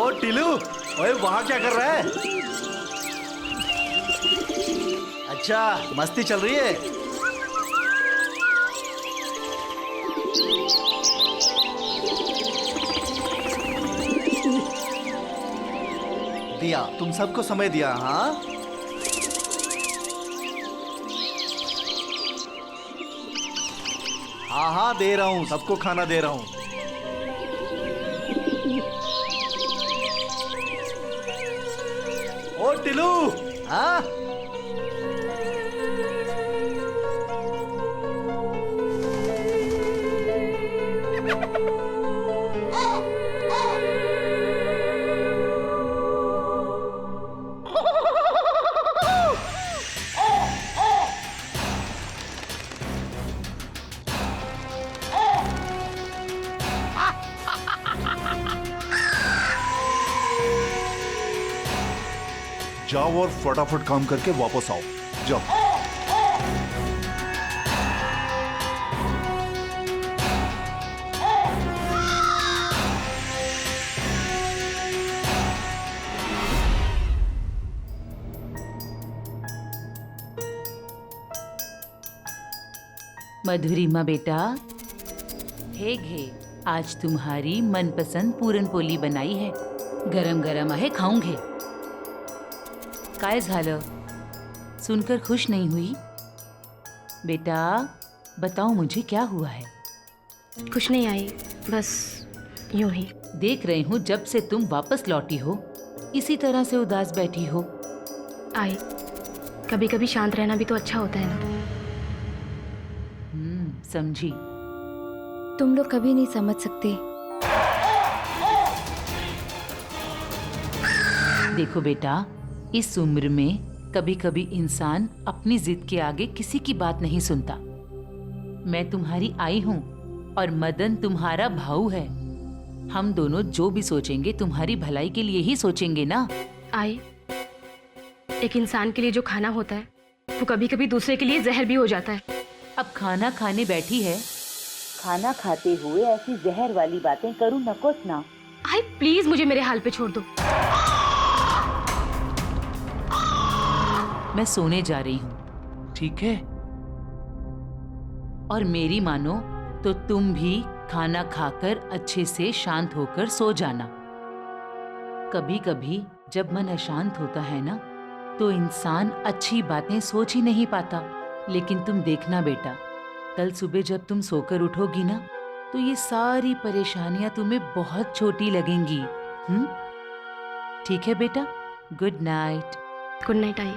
ओ टिलू, ओए वहाँ क्या कर रहा है? अच्छा, मस्ती चल रही है। दिया, तुम सबको समय दिया। हाँ, हाँ हाँ दे रहा हूँ, सबको खाना दे रहा हूँ। ओ टिलू, हाँ जाओ और फटाफट काम करके वापस आओ। जाओ। मधुरिमा बेटा, हे घे, आज तुम्हारी मनपसंद पूरन पोली बनाई है। गरम गरम आहे, खाऊं घे। काय झालं? सुनकर खुश नहीं हुई? बेटा बताओ मुझे क्या हुआ है? कुछ नहीं आई, बस यूं ही। देख रही हूँ जब से तुम वापस लौटी हो इसी तरह से उदास बैठी हो। आई, कभी कभी शांत रहना भी तो अच्छा होता है ना। समझी। तुम लोग कभी नहीं समझ सकते। देखो बेटा, इस उम्र में कभी कभी इंसान अपनी जिद के आगे किसी की बात नहीं सुनता। मैं तुम्हारी आई हूँ और मदन तुम्हारा भाऊ है। हम दोनों जो भी सोचेंगे तुम्हारी भलाई के लिए ही सोचेंगे ना। आई, एक इंसान के लिए जो खाना होता है वो कभी कभी दूसरे के लिए जहर भी हो जाता है। अब खाना खाने बैठी है, खाना खाते हुए ऐसी जहर वाली बातें करूँ नकोस ना। आई प्लीज मुझे मेरे हाल पे छोड़ दो। मैं सोने जा रही हूँ, ठीक है? और मेरी मानो तो तुम भी खाना खाकर अच्छे से शांत होकर सो जाना। कभी कभी जब मन अशांत होता है ना तो इंसान अच्छी बातें सोच ही नहीं पाता। लेकिन तुम देखना बेटा, कल सुबह जब तुम सोकर उठोगी ना तो ये सारी परेशानियां तुम्हें बहुत छोटी लगेंगी। ठीक है बेटा? Good night. Good night I.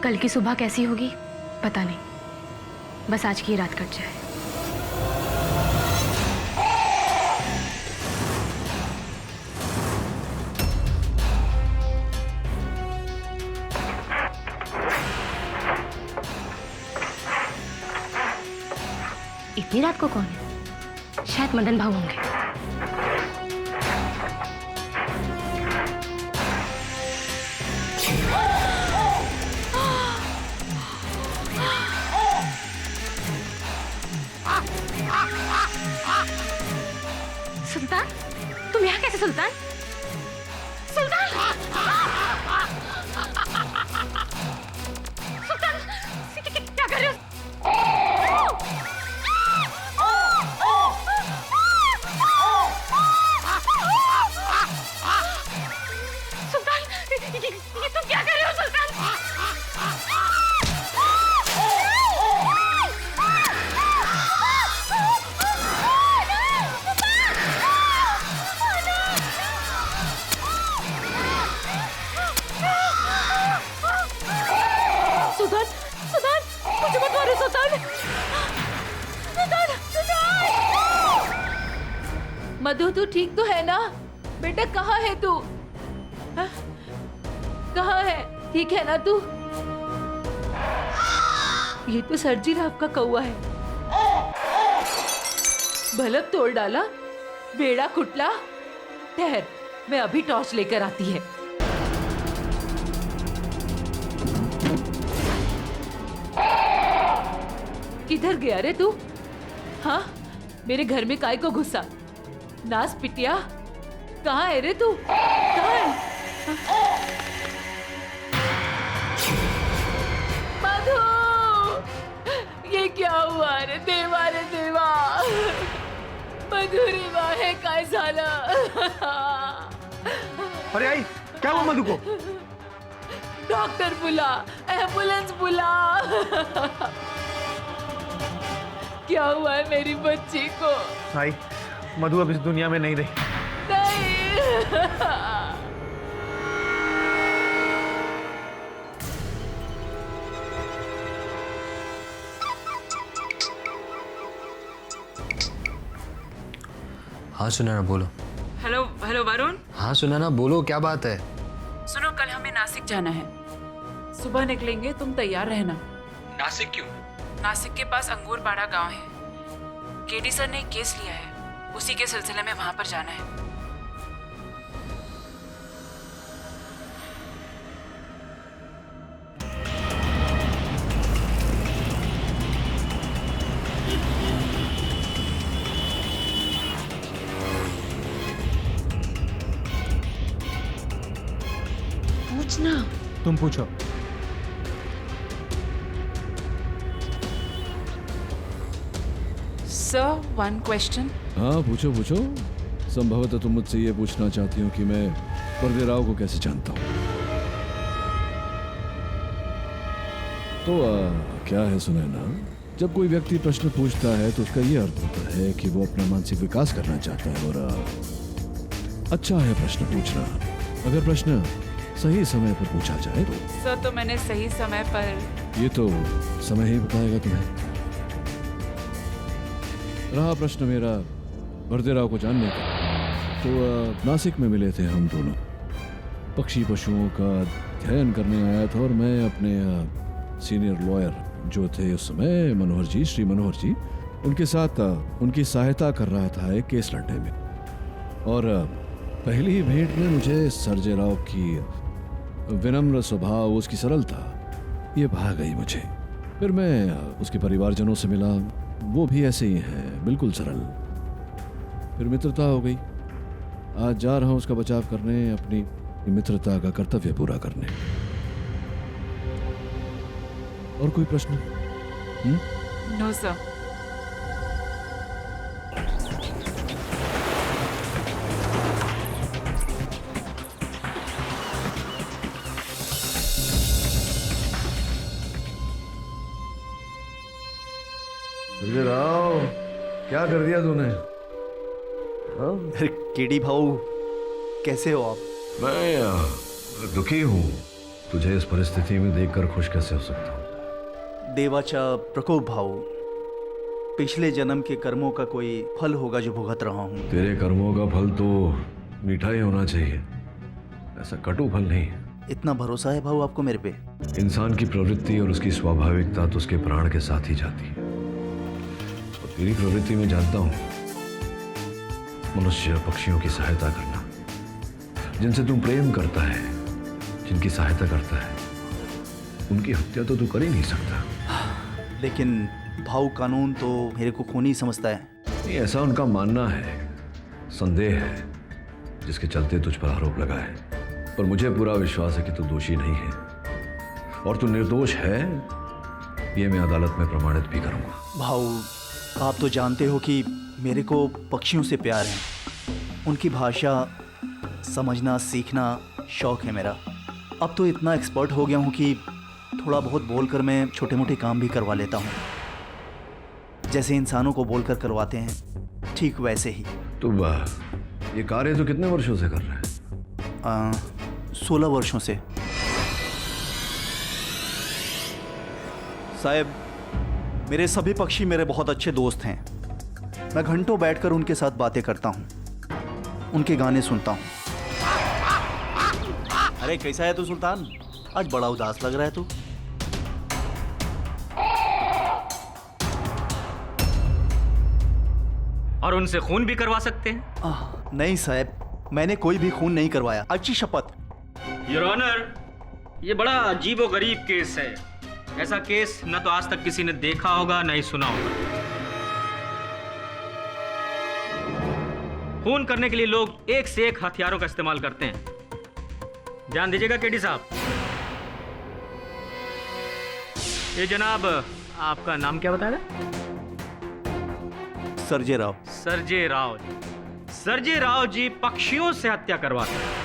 कल की सुबह कैसी होगी पता नहीं, बस आज की रात कट जाए। इतनी रात को कौन है? शायद मदन भाऊ होंगे। सुल्तान, तुम यहाँ कैसे? सुल्तान, सुल्तान, सुल्तान, क्या कर रहे हो? ये तुम क्या कर रहे हो सुल्तान? सुल्तान, सुल्तान, मुझे मत मारो सुल्तान। सुल्तान, सुल्तान। मधु तू ठीक तो है ना? बेटा कहाँ है तू? कहाँ है? ठीक है ना तू? ये तो सरजी राव का कौवा है। बल्ब तोड़ डाला, बेड़ा कुटला। ठहर, मैं अभी टॉर्च लेकर आती है। किधर गया रे तू? हाँ, मेरे घर में काय को घुसा? नास पिटिया, कहाँ है रे तू? कहाँ है? मधु, ये क्या हुआ रे देवा, रे देवा? मधुरी वाहे काय झालं? अरे आई, क्या हुआ मधु को? डॉक्टर बुला, एम्बुलेंस बुला। क्या हुआ है मेरी बच्ची को? आई, मधु अब इस दुनिया में नहीं रही। नहीं। हाँ सुनैना बोलो। Hello hello Varun. हाँ सुनैना बोलो, क्या बात है? सुनो, कल हमें नासिक जाना है। सुबह निकलेंगे, तुम तैयार रहना। नासिक क्यों? नासिक के पास अंगूरपाड़ा गांव है। केडी सर ने एक केस लिया है, उसी के सिलसिले में वहां पर जाना है। पूछना। तुम पूछो। Sir, one question. हाँ पूछो पूछो। संभवतः तुम मुझसे ये पूछना चाहती हो कि मैं वर्दे राव को कैसे जानता हूँ। तो क्या है सुनैना, जब कोई व्यक्ति प्रश्न पूछता है तो उसका ये अर्थ होता है कि वो अपना मानसिक विकास करना चाहता है। और अच्छा है प्रश्न पूछना, अगर प्रश्न सही समय पर पूछा जाए तो। सर, तो मैंने सही समय पर। ये तो समय ही बताएगा तुम्हें। रहा प्रश्न मेरा वर्दे राव को जानने का, तो नासिक में मिले थे हम दोनों। पक्षी पशुओं का अध्ययन करने आया था और मैं अपने सीनियर लॉयर जो थे उस समय, मनोहर जी, श्री मनोहर जी, उनके साथ उनकी सहायता कर रहा था एक केस लड़ने में। और पहली ही भेंट में मुझे सर्जे राव की विनम्र स्वभाव, उसकी सरलता, ये भा गई मुझे। फिर मैं उसके परिवारजनों से मिला, वो भी ऐसे ही हैं, बिल्कुल सरल। फिर मित्रता हो गई। आज जा रहा हूं उसका बचाव करने, अपनी मित्रता का कर्तव्य पूरा करने। और कोई प्रश्न? No sir. संजय राव, क्या कर दिया तूने? अरे केडी भाऊ, कैसे हो आप? मैं दुखी हूँ। तुझे इस परिस्थिति में देखकर खुश कैसे हो सकता हूँ? देवाचा प्रकोप भाऊ, पिछले जन्म के कर्मों का कोई फल होगा जो भुगत रहा हूँ। तेरे कर्मों का फल तो मीठा ही होना चाहिए, ऐसा कटु फल नहीं। इतना भरोसा है भाऊ आपको मेरे पे? इंसान की प्रवृत्ति और उसकी स्वाभाविकता तो उसके प्राण के साथ ही जाती है। और तेरी प्रवृत्ति में जानता हूँ, मनुष्य पक्षियों की सहायता करना, जिनसे तू प्रेम करता है, जिनकी सहायता करता है, उनकी हत्या तो तू कर ही नहीं सकता। लेकिन भाऊ, कानून तो मेरे को खूनी समझता है। नहीं, ऐसा उनका मानना है, संदेह है, जिसके चलते तुझ पर आरोप लगा है। पर मुझे पूरा विश्वास है कि तू दोषी नहीं है और तू निर्दोष है, ये मैं अदालत में प्रमाणित भी करूंगा। भाऊ, आप तो जानते हो कि मेरे को पक्षियों से प्यार है। उनकी भाषा समझना, सीखना शौक है मेरा। अब तो इतना एक्सपर्ट हो गया हूँ कि थोड़ा बहुत बोलकर मैं छोटे मोटे काम भी करवा लेता हूँ, जैसे इंसानों को बोलकर करवाते हैं, ठीक वैसे ही। तो ये कार्य तो कितने वर्षों से कर रहा है? 16 वर्षों से। साहब, मेरे सभी पक्षी मेरे बहुत अच्छे दोस्त हैं। मैं घंटों बैठकर उनके साथ बातें करता हूँ, उनके गाने सुनता हूँ। अरे कैसा है तू सुल्तान? आज बड़ा उदास लग रहा है तू। और उनसे खून भी करवा सकते हैं? नहीं साहब, मैंने कोई भी खून नहीं करवाया, अच्छी शपथ। योर ऑनर, ये बड़ा अजीबोगरीब केस है। ऐसा केस न तो आज तक किसी ने देखा होगा न ही सुना होगा। खून करने के लिए लोग एक से एक हथियारों का इस्तेमाल करते हैं। ध्यान दीजिएगा केडी साहब। ये जनाब, आपका नाम क्या बताया? Sergey Rao. Sergey Rao ji. Sergey Rao ji पक्षियों से हत्या करवाते हैं।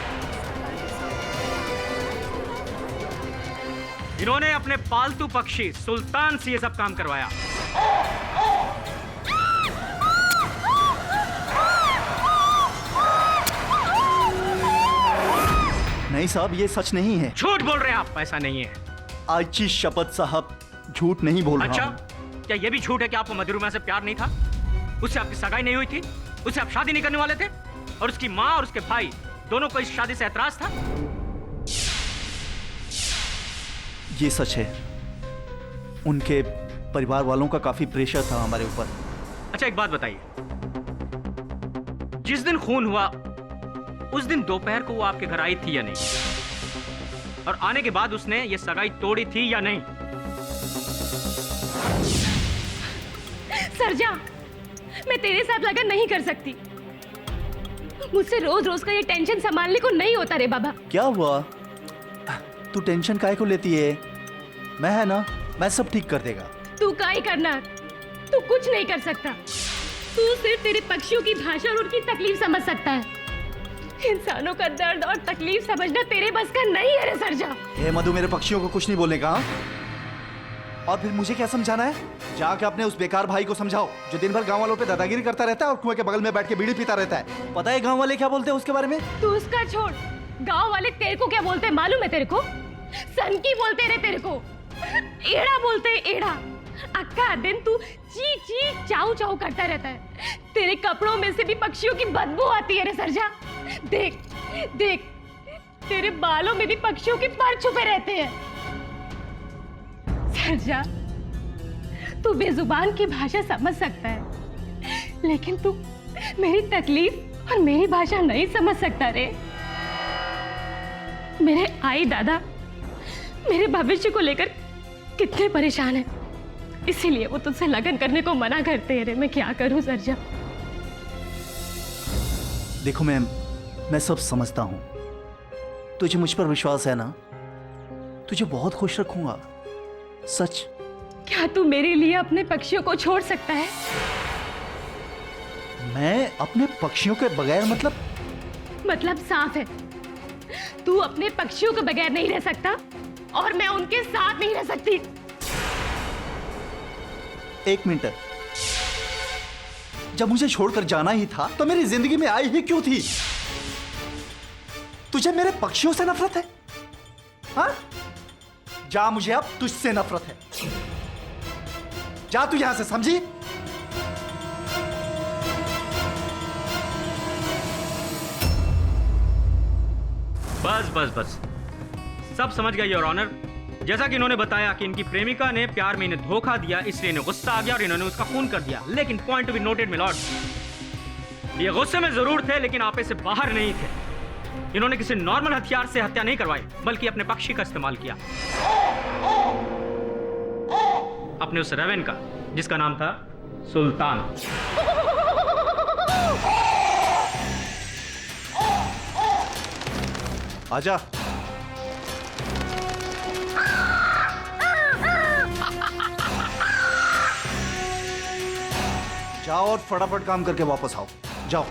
इन्होंने अपने पालतू पक्षी सुल्तान से ये सब काम करवाया। नहीं साहब, ये सच नहीं है। झूठ बोल रहे हैं आप, ऐसा नहीं है। आज की शपथ साहब, झूठ नहीं बोल अच्छा, रहा हूं। क्या ये भी झूठ है कि आपको मधुरिमा से प्यार नहीं था? उससे आपकी सगाई नहीं हुई थी? उससे आप शादी नहीं करने वाले थे? और उसकी माँ और उसके भाई दोनों को इस शादी से ऐतराज था? ये सच है। उनके परिवार वालों का काफी प्रेशर था हमारे ऊपर। अच्छा, एक बात बताइए, जिस दिन खून हुआ उस दिन दोपहर को वो आपके घर आई थी या नहीं? और आने के बाद उसने ये सगाई तोड़ी थी या नहीं? सरजा, मैं तेरे साथ लगन नहीं कर सकती। मुझसे रोज रोज का ये टेंशन संभालने को नहीं होता रे बाबा। क्या हुआ? तू टेंशन काहे को लेती है? मैं है ना, मैं सब ठीक कर देगा। तू का ही करना, तू कुछ नहीं कर सकता। तू सिर्फ तेरे पक्षियों की भाषा और उनकी तकलीफ समझ सकता है। इंसानों का दर्द और तकलीफ समझना तेरे बस का नहीं है रे सरजा। हे मधु, मेरे पक्षियों को कुछ नहीं बोलने का। और फिर मुझे क्या समझाना है? जाके अपने उस बेकार भाई को समझाओ जो दिन भर गांव वालों पे दादागिरी करता रहता है और कुएं के बगल में बैठ के बीड़ी पीता रहता है। पता है गांव वाले क्या बोलते हैं उसके बारे में? तू उसका छोड़, गांव वाले तेरे को क्या बोलते हैं मालूम है तेरे को? सनकी बोलते रहे तेरे को, एड़ा बोलते हैं एड़ा। अक्का दिन तू ची ची चाऊ चाऊ करता रहता है। तेरे कपड़ों में से भी पक्षियों की बदबू आती है रे सरजा। देख देख, तेरे बालों में भी पक्षियों के पर छुपे रहते हैं। सरजा, तू बेजुबान की भाषा समझ सकता है, लेकिन तू मेरी तकलीफ और मेरी भाषा नहीं समझ सकता रे। मेरे आई दादा मेरे भविष्य को लेकर कितने परेशान हैं, इसीलिए वो तुझसे लगन करने को मना करते हैं रे। मैं क्या करूं सरजा? देखो मैम, मैं सब समझता हूँ। तुझे मुझ पर विश्वास है ना? तुझे बहुत खुश रखूंगा, सच। क्या तू मेरे लिए अपने पक्षियों को छोड़ सकता है? मैं अपने पक्षियों के बगैर मतलब साफ है, तू अपने पक्षियों के बगैर नहीं रह सकता और मैं उनके साथ नहीं रह सकती। एक मिनट, जब मुझे छोड़कर जाना ही था तो मेरी जिंदगी में आई ही क्यों थी? तुझे मेरे पक्षियों से नफरत है? हाँ? जा, मुझे अब तुझसे नफरत है। जा तू यहां से, समझी? बस बस बस, सब समझ गया योर ऑनर। जैसा कि इन्होंने बताया कि इनकी प्रेमिका ने प्यार में इन्हें धोखा दिया, इसलिए इन्हें गुस्सा आ गया और इन्होंने उसका खून कर दिया। लेकिन point to be noted milord, ये गुस्से में जरूर थे लेकिन आपे से बाहर नहीं थे। इन्होंने किसी नॉर्मल हथियार से हत्या नहीं करवाई, बल्कि अपने पक्षी का इस्तेमाल किया, अपने उस रेवन का जिसका नाम था सुल्तान। आजा। जाओ और फटाफट काम करके वापस आओ, जाओ।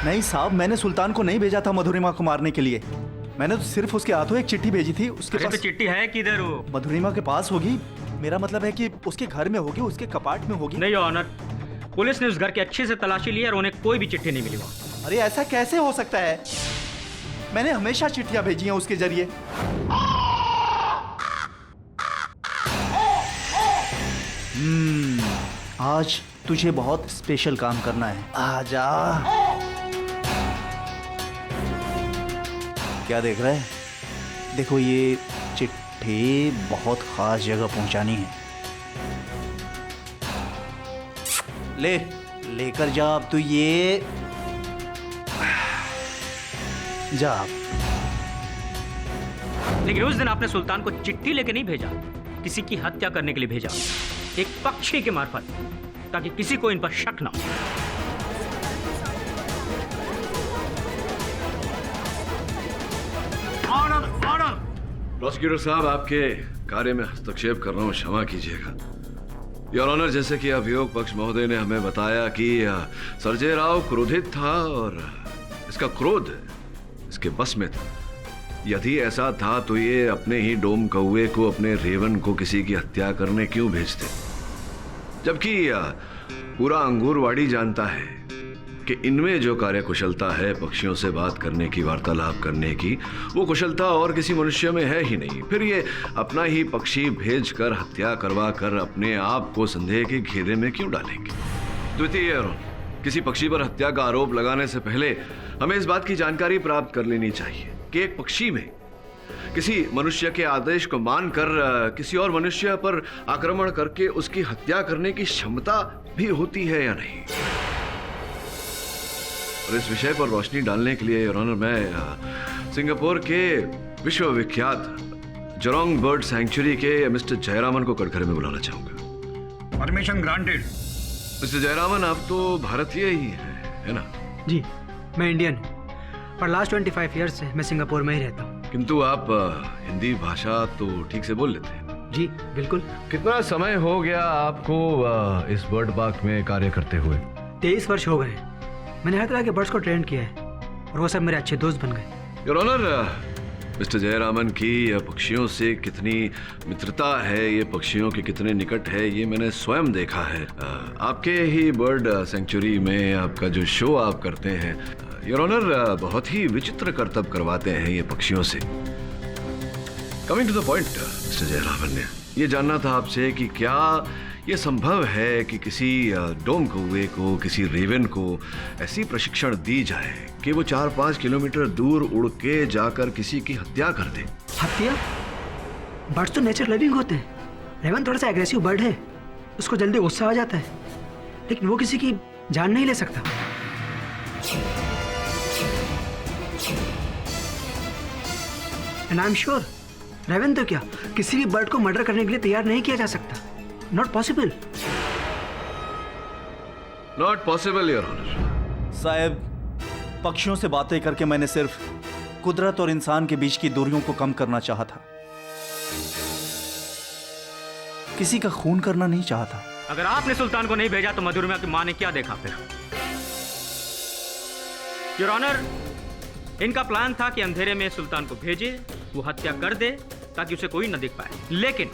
नहीं साहब, मैंने सुल्तान को नहीं भेजा था मधुरिमा को मारने के लिए। मैंने तो सिर्फ उसके हाथों एक चिट्ठी भेजी थी। उसके पास चिट्ठी है किधर? वो मधुरिमा के पास होगी। मेरा मतलब है कि उसके घर में होगी, उसके कपाट में होगी। नहीं ऑनर, पुलिस ने उस घर की अच्छे से तलाशी ली और उन्हें कोई भी चिट्ठी नहीं मिली वहां। अरे ऐसा कैसे हो सकता है? मैंने हमेशा चिट्ठियां भेजी हैं उसके जरिए। आज तुझे बहुत स्पेशल काम करना है। आजा। क्या देख रहा है? देखो ये चिट्ठी बहुत ख़ास जगह पहुंचानी है। लेकर जा अब तू ये। जा। लेकिन उस दिन आपने सुल्तान को चिट्ठी लेके नहीं भेजा, किसी की हत्या करने के लिए भेजा, एक पक्षी के मार्फत, ताकि किसी को इन पर शक ना हो। प्रोसिक्यूटर साहब, आपके कार्य में हस्तक्षेप कर रहा हूँ, क्षमा कीजिएगा। योर ऑनर, जैसे कि अभियोग पक्ष महोदय ने हमें बताया कि सर्जे राव क्रोधित था और इसका क्रोध इसके बस में था। यदि ऐसा था तो ये अपने ही डोम कौवे को, अपने रेवन को किसी की हत्या करने क्यों भेजते, जबकि पूरा अंगूरवाड़ी जानता है कि इनमें जो कार्यकुशलता है पक्षियों से बात करने की, वार्तालाप करने की, वो कुशलता और किसी मनुष्य में है ही नहीं। फिर ये अपना ही पक्षी भेजकर हत्या करवा कर अपने आप को संदेह के घेरे में क्यों डालेंगे? द्वितीय, किसी पक्षी पर हत्या का आरोप लगाने से पहले हमें इस बात की जानकारी प्राप्त कर लेनी चाहिए कि एक पक्षी में किसी मनुष्य के आदेश को मानकर किसी और मनुष्य पर आक्रमण करके उसकी हत्या करने की क्षमता भी होती है या नहीं। और इस विषय पर रोशनी डालने के लिए योर ऑनर, मैं सिंगापुर के विश्वविख्यात जोरोंग बर्ड सैंक्चुरी के मिस्टर जयरामन को कटघरे में बुलाना चाहूंगा। Permission granted. मिस्टर जयरामन, आप तो भारतीय ही है ना? जी, मैं इंडियन हूँ, पर लास्ट 25 ईयर्स से मैं सिंगापुर में ही रहता हूँ। किंतु आप हिंदी भाषा तो ठीक से बोल लेते हैं। जी बिल्कुल। कितना समय हो गया आपको इस बर्ड पार्क में कार्य करते हुए? 23 वर्ष हो गए। मैंने हर तरह के बर्ड्स को ट्रेन किया है और वो सब मेरे अच्छे दोस्त बन गए। योर ऑनर, मिस्टर जयरामन की पक्षियों से कितनी मित्रता है, ये पक्षियों के कितने निकट है, ये मैंने स्वयं देखा है। आपके ही बर्ड सेंचुरी में आपका जो शो आप करते हैं, योर ऑनर, बहुत ही विचित्र करतब करवाते हैं ये पक्षियों से। Coming to the point, mister Jayaraman, ने ये जानना था आपसे कि क्या ये संभव है कि किसी डोम कौवे को, किसी रेवन को ऐसी प्रशिक्षण दी जाए कि वो 4-5 किलोमीटर दूर उड़ के जाकर किसी की हत्या कर दे? हत्या? बर्ड्स तो नेचर लविंग होते हैं। रेवन थोड़ा सा एग्रेसिव बर्ड है, उसको जल्दी गुस्सा आ जाता है, लेकिन वो किसी की जान नहीं ले सकता। एंड आई एम श्योर रेवन तो क्या, किसी भी बर्ड को मर्डर करने के लिए तैयार नहीं किया जा सकता। Not possible. Not possible, Your Honor. साहब, पक्षियों से बातें करके मैंने सिर्फ कुदरत और इंसान के बीच की दूरियों को कम करना चाहा था, किसी का खून करना नहीं चाहा था। अगर आपने सुल्तान को नहीं भेजा तो मधुरिमा की माँ ने क्या देखा फिर? योर ऑनर, इनका प्लान था कि अंधेरे में सुल्तान को भेजे, वो हत्या कर दे ताकि उसे कोई न देख पाए। लेकिन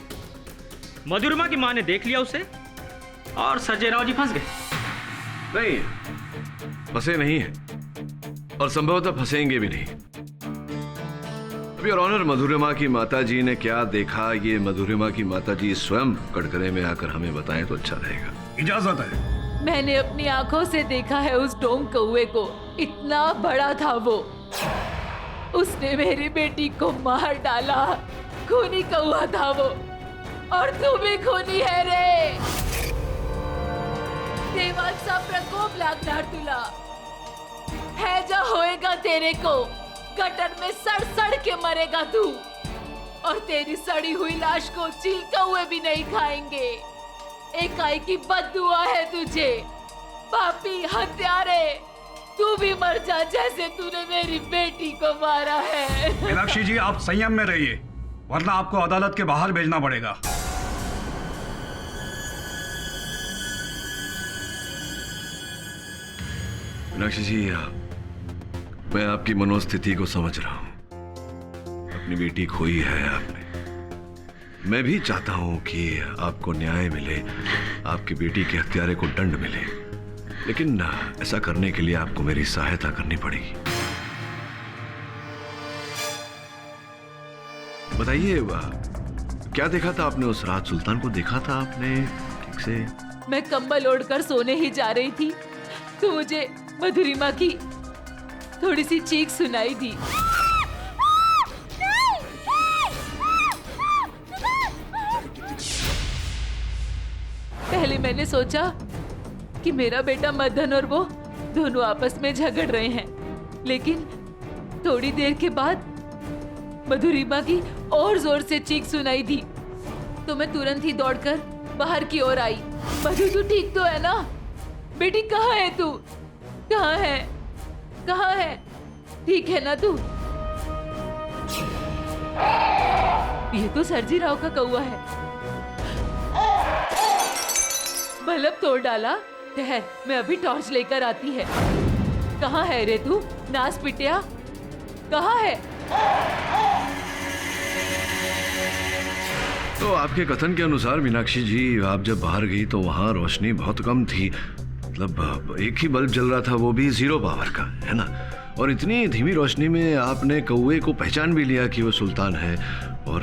मधुरिमा की माँ ने देख लिया उसे और सर्जे राव जी फंस गए। नहीं, फंसे नहीं है और संभवतः फंसेंगे भी नहीं। अभी योर ऑनर, मधुरिमा की माताजी ने क्या देखा, ये मधुरिमा की माताजी स्वयं कटघरे में आकर हमें बताएं तो अच्छा रहेगा। इजाजत है। मैंने अपनी आंखों से देखा है उस डोम कौवे को। इतना बड़ा था वो, उसने मेरी बेटी को मार डाला। खूनी कौवा था वो, और तू भी खूनी है रे। देवांचा प्रकोप लागणार तुला, हैजा होएगा तेरे को। गटर में सड़ सड़ के मरेगा तू, और तेरी सड़ी हुई लाश को चील कौवे भी नहीं खाएंगे। एकाई की बद्दुआ है तुझे, पापी हत्यारे। तू भी मर जा जैसे तूने मेरी बेटी को मारा है। मीनाक्षी जी, आप संयम में रहिए, वरना आपको अदालत के बाहर भेजना पड़ेगा। मीनाक्षी जी, मैं आपकी मनोस्थिति को समझ रहा हूं। अपनी बेटी खोई है आपने। मैं भी चाहता हूं कि आपको न्याय मिले, आपकी बेटी के हत्यारे को दंड मिले, लेकिन ऐसा करने के लिए आपको मेरी सहायता करनी पड़ेगी। बताइए, क्या देखा था आपने उस रात? सुल्तान को देखा था आपने ठीक से? मैं कंबल ओढ़कर सोने ही जा रही थी तो मुझे मधुरिमा की थोड़ी सी चीख सुनाई दी। मैंने सोचा कि मेरा बेटा मदन और वो दोनों आपस में झगड़ रहे हैं, लेकिन थोड़ी देर के बाद मधुरिमा की और जोर से चीख सुनाई दी, तो मैं तुरंत ही दौड़कर बाहर की ओर आई। मधु, तू ठीक तो है ना? बेटी कहाँ है तू? कहाँ है? कहाँ है? ठीक है ना तू? ये तो सरजी राव का कौवा है। बल्ब तोड़ डाला। ठहर, मैं अभी टॉर्च लेकर आती है। कहाँ है रे तू, नास पिटिया? कहाँ है? तो आपके कथन के अनुसार मीनाक्षी जी, आप जब बाहर गई तो वहाँ रोशनी बहुत कम थी, मतलब एक ही बल्ब जल रहा था, वो भी 0 पावर का, है ना? और इतनी धीमी रोशनी में आपने कौवे को पहचान भी लिया कि वो सुल्तान है, और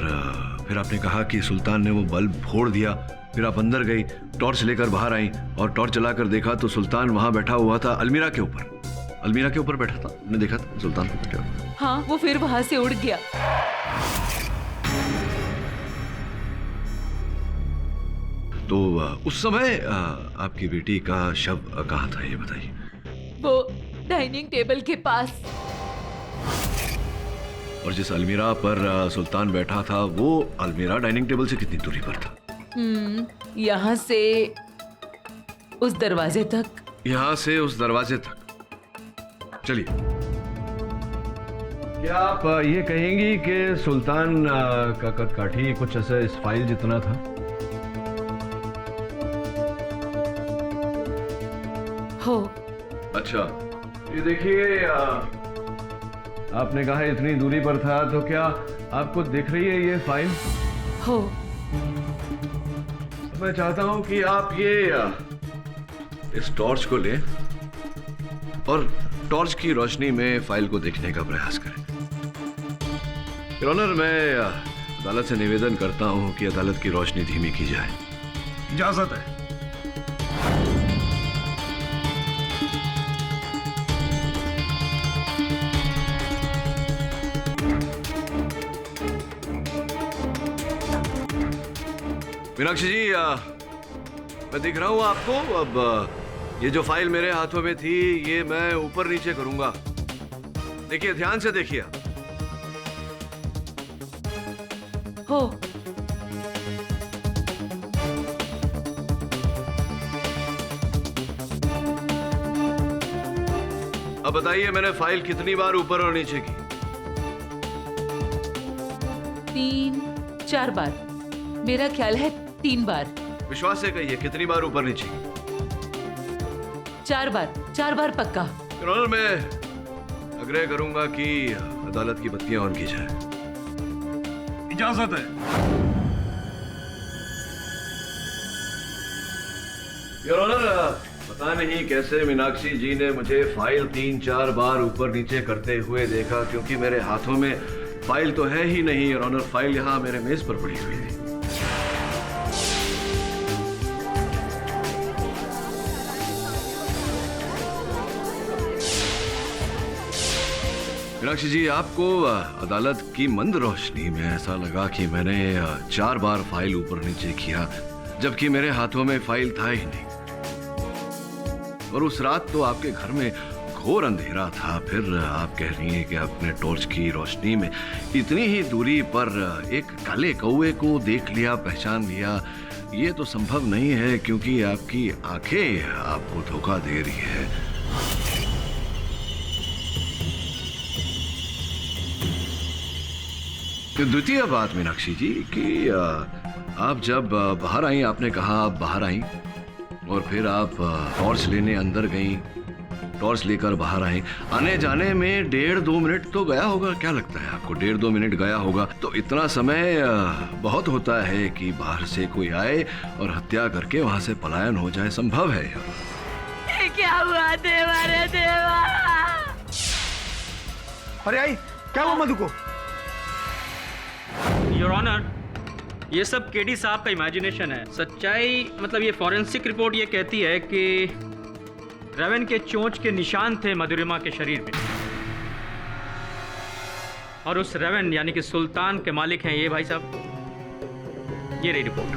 फिर आपने कहा कि सुल्तान ने वो बल्ब फोड़ दिया। फिर आप अंदर गई, टॉर्च लेकर बाहर आई और टॉर्च जलाकर देखा तो सुल्तान वहाँ बैठा हुआ था, अलमीरा के ऊपर। अलमीरा के ऊपर बैठा था, आपने देखा था सुल्तान को बैठा हुआ? हाँ, वो फिर वहां से उड़ गया। तो उस समय आपकी बेटी का शव कहाँ था, ये बताइए। वो डाइनिंग टेबल के पास। और जिस अलमीरा पर सुल्तान बैठा था, वो अलमीरा डाइनिंग टेबल से कितनी दूरी पर था? यहाँ से उस दरवाजे तक। यहाँ से उस दरवाजे तक। चलिए, क्या आप ये कहेंगी कि सुल्तान का कदकाठी कुछ ऐसे इस फाइल जितना था? हो। अच्छा, ये देखिए, आपने कहा इतनी दूरी पर था, तो क्या आपको दिख रही है ये फाइल? हो। मैं चाहता हूं कि आप ये इस टॉर्च को लें और टॉर्च की रोशनी में फाइल को देखने का प्रयास करें। योर ऑनर, मैं अदालत से निवेदन करता हूं कि अदालत की रोशनी धीमी की जाए। इजाजत है। मीनाक्षी जी, मैं दिख रहा हूं आपको। अब ये जो फाइल मेरे हाथों में थी, ये मैं ऊपर नीचे करूंगा। देखिए, ध्यान से देखिए। हो। अब बताइए, मैंने फाइल कितनी बार ऊपर और नीचे की? 3-4 बार। मेरा ख्याल है 3 बार। विश्वास से कहिए, कितनी बार ऊपर नीचे की? 4 बार। 4 बार पक्का। योर ऑनर, मैं आग्रह करूंगा कि अदालत की बत्तियां ऑन की जाए। इजाजत है। योर ऑनर, पता नहीं कैसे मीनाक्षी जी ने मुझे फाइल 3-4 बार ऊपर नीचे करते हुए देखा, क्योंकि मेरे हाथों में फाइल तो है ही नहीं। योर ऑनर, फाइल यहाँ मेरे मेज पर पड़ी हुई थी। मीनाक्षी जी, आपको अदालत की मंद रोशनी में ऐसा लगा कि मैंने 4 बार फाइल ऊपर नीचे किया, जबकि मेरे हाथों में फाइल था ही नहीं। और उस रात तो आपके घर में घोर अंधेरा था। फिर आप कह रही हैं कि आपने टॉर्च की रोशनी में इतनी ही दूरी पर एक काले कौवे को देख लिया, पहचान लिया। ये तो संभव नहीं है, क्योंकि आपकी आंखें आपको धोखा दे रही है। द्वितीय बात मीनाक्षी जी, कि आप जब बाहर आई, आपने कहा आप बाहर आई और फिर आप टॉर्च लेने अंदर गई, टॉर्च लेकर बाहर आई। आने जाने में 1.5-2 मिनट तो गया होगा। क्या लगता है आपको, 1.5-2 मिनट गया होगा? तो इतना समय बहुत होता है कि बाहर से कोई आए और हत्या करके वहां से पलायन हो जाए। संभव है। क्या हुआ देवा रे देवा? अरे आई, क्या हुआ मधु को? योर ऑनर, ये सब केडी साहब का इमेजिनेशन है। सच्चाई मतलब ये फॉरेंसिक रिपोर्ट ये कहती है कि रेवन के चोंच के निशान थे मधुरिमा के शरीर पे, और उस रेवन यानी कि सुल्तान के मालिक हैं ये भाई साहब। ये रही रिपोर्ट।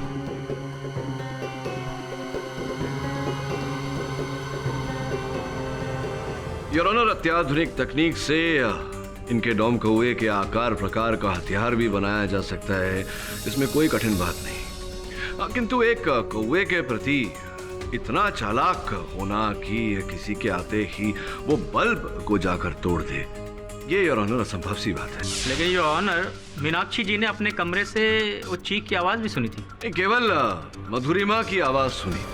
योर ऑनर, अत्याधुनिक तकनीक से इनके डोम कौए के आकार प्रकार का हथियार भी बनाया जा सकता है, इसमें कोई कठिन बात नहीं। किंतु एक कौए के प्रति इतना चालाक होना कि किसी के आते ही वो बल्ब को जाकर तोड़ दे, ये योर ऑनर असंभव सी बात है। लेकिन योर ऑनर, मीनाक्षी जी ने अपने कमरे से वो चीख की आवाज भी सुनी थी। केवल मधुरिमा की आवाज सुनी।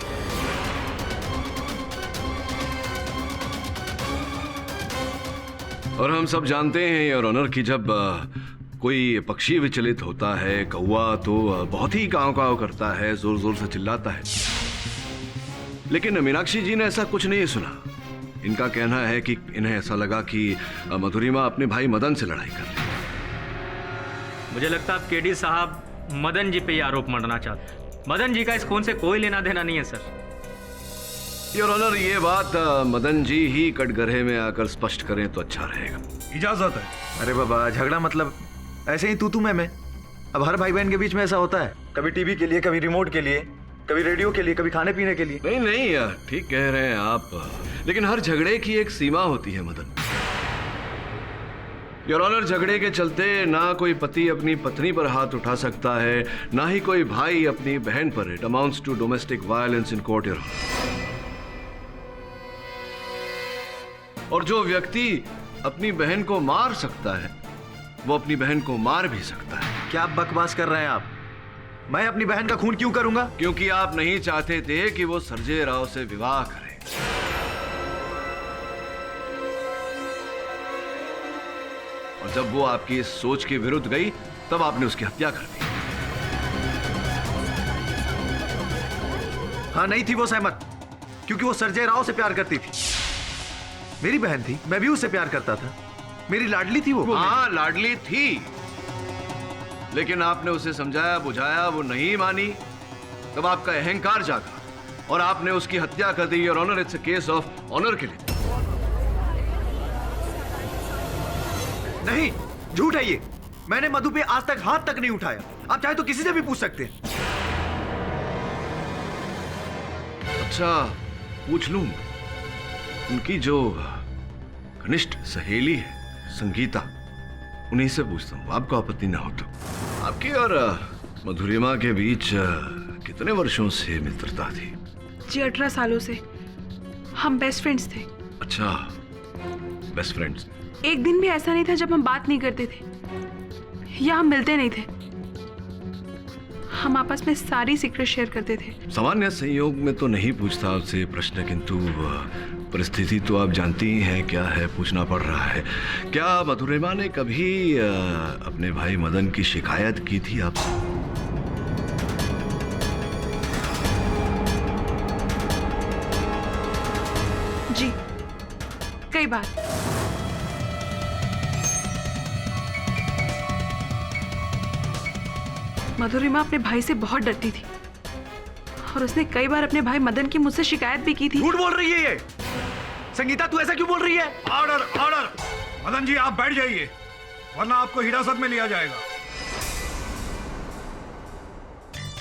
और हम सब जानते हैं योर ऑनर कि जब कोई पक्षी विचलित होता है, कौवा तो बहुत ही काव काव करता है, जोर जोर से चिल्लाता है। लेकिन मीनाक्षी जी ने ऐसा कुछ नहीं सुना। इनका कहना है कि इन्हें ऐसा लगा कि मधुरिमा अपने भाई मदन से लड़ाई कर रही। मुझे लगता है आप केडी साहब मदन जी पे ये आरोप मढ़ना चाहते हैं। मदन जी का इस खून से कोई लेना देना नहीं है सर। योर ऑनर, ये बात मदन जी ही कटघरे में आकर स्पष्ट करें तो अच्छा रहेगा। इजाजत है। अरे बाबा, झगड़ा मतलब ऐसे ही तू मैं। अब हर भाई बहन के बीच में ऐसा होता है, कभी टीवी के लिए, कभी रिमोट के लिए, कभी रेडियो के लिए, कभी खाने पीने के लिए। नहीं, ठीक कह रहे हैं आप, लेकिन हर झगड़े की एक सीमा होती है मदन। योर ऑनर, झगड़े के चलते ना कोई पति अपनी पत्नी पर हाथ उठा सकता है, ना ही कोई भाई अपनी बहन पर। It amounts to domestic violence in court, your honour. और जो व्यक्ति अपनी बहन को मार सकता है, वो अपनी बहन को मार भी सकता है। क्या आप बकवास कर रहे हैं आप? मैं अपनी बहन का खून क्यों करूंगा? क्योंकि आप नहीं चाहते थे कि वो संजय राव से विवाह करे। और जब वो आपकी इस सोच के विरुद्ध गई, तब आपने उसकी हत्या कर दी। हाँ, नहीं थी वो सहमत, क्योंकि वो संजय राव से प्यार करती थी। मेरी बहन थी, मैं भी उससे प्यार करता था। मेरी लाडली थी वो। हाँ, लाडली थी, लेकिन आपने उसे समझाया बुझाया, वो नहीं मानी। तब आपका अहंकार जागा और आपने उसकी हत्या कर दी। Your honour, it's a case of honour killing. नहीं, झूठ है ये। मैंने मधु पे आज तक हाथ तक नहीं उठाया। आप चाहे तो किसी से भी पूछ सकते हैं। अच्छा, पूछ लूं? उनकी जो घनिष्ठ सहेली है संगीता, उन्हीं से पूछता हूँ, आपको आपत्ति ना हो तो। आपकी और मधुरिमा के बीच कितने वर्षों से मित्रता थी? जी 18 सालों से। हम बेस्ट फ्रेंड्स थे। अच्छा, बेस्ट फ्रेंड्स। एक दिन भी ऐसा नहीं था जब हम बात नहीं करते थे या हम मिलते नहीं थे। हम आपस में सारी सीक्रेट शेयर करते थे। सामान्य संयोग में तो नहीं पूछता आपसे प्रश्न, किंतु परिस्थिति तो आप जानती ही हैं क्या है, पूछना पड़ रहा है। क्या मधुरिमा ने कभी अपने भाई मदन की शिकायत की थी आपसे? जी, कई बार। मधुरिमा अपने भाई से बहुत डरती थी और उसने कई बार अपने भाई मदन की मुझसे शिकायत भी की थी। झूठ बोल रही है ये। संगीता, तू ऐसा क्यों बोल रही है? Order, order. मदन जी, आप बैठ जाइए, वरना आपको हिरासत में लिया जाएगा।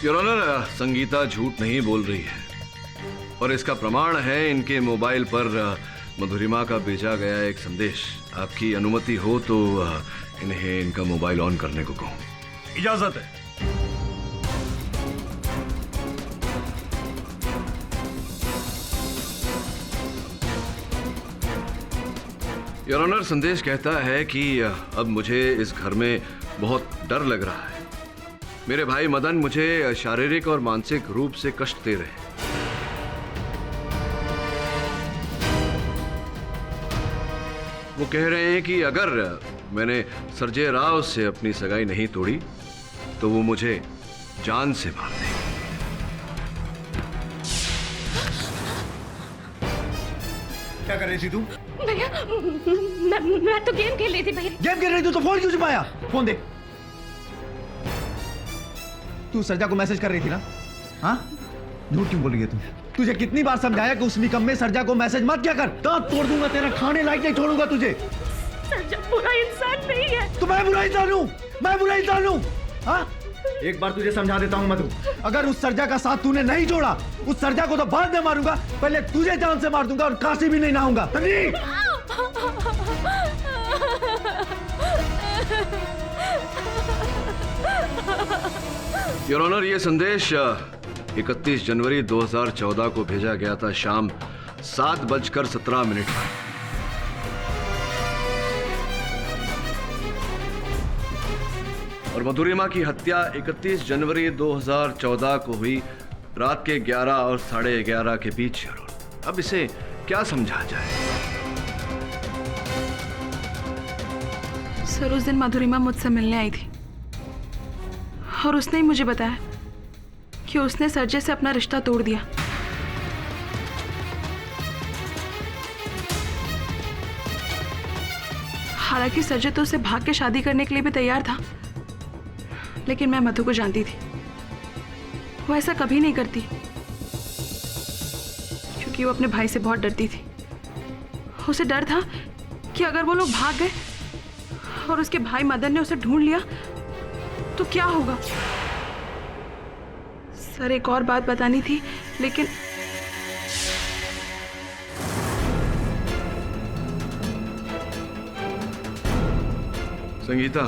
योर ऑनर, संगीता झूठ नहीं बोल रही है और इसका प्रमाण है इनके मोबाइल पर मधुरिमा का भेजा गया एक संदेश। आपकी अनुमति हो तो इन्हें इनका मोबाइल ऑन करने को कहूं। इजाजत है। योर ऑनर, संदेश कहता है कि अब मुझे इस घर में बहुत डर लग रहा है। मेरे भाई मदन मुझे शारीरिक और मानसिक रूप से कष्ट दे रहे हैं। वो कह रहे हैं कि अगर मैंने संजय राव से अपनी सगाई नहीं तोड़ी तो वो मुझे जान से मार देंगे। क्या कर रही थी तू? भैया, मैं तो गेम खेल रही थी भैया। गेम खेल रही थी तो फोन क्यों छुपाया? फोन दे। तू सरजा को मैसेज कर रही थी ना? हाँ, झूठ क्यों बोल रही है तू? तुझे कितनी बार समझाया कि उस निकम्मे सरजा को मैसेज मत किया कर। दांत तोड़ दूंगा तेरा, खाने लायक नहीं छोड़ूंगा तुझे। सरजा बुरा इंसान नहीं है। तो मैं बुरा इंसान हूँ? मैं बुरा इंसान हूँ? हाँ, एक बार तुझे समझा देता हूँ मधु, अगर उस सरजा का साथ तूने नहीं जोड़ा, उस सरजा को तो बाद में मारूंगा, पहले तुझे जान से मार दूंगा और काशी भी नहीं नहाऊंगा। योर ऑनर, ये संदेश 31 जनवरी 2014 को भेजा गया था शाम 7:17 पर। और मधुरिमा की हत्या 31 जनवरी 2014 को हुई रात के 11 और 11:30 के बीच। अब इसे क्या समझा जाए? सर, उस दिन मधुरिमा मुझसे मिलने आई थी और उसने ही मुझे बताया कि उसने सरजे से अपना रिश्ता तोड़ दिया। हालांकि सरजे तो उसे भाग के शादी करने के लिए भी तैयार था, लेकिन मैं मधु को जानती थी। वो ऐसा कभी नहीं करती, क्योंकि वो अपने भाई से बहुत डरती थी। उसे डर था कि अगर वो लोग भाग गए और उसके भाई मदन ने उसे ढूंढ लिया तो क्या होगा। सर, एक और बात बतानी थी, लेकिन संगीता,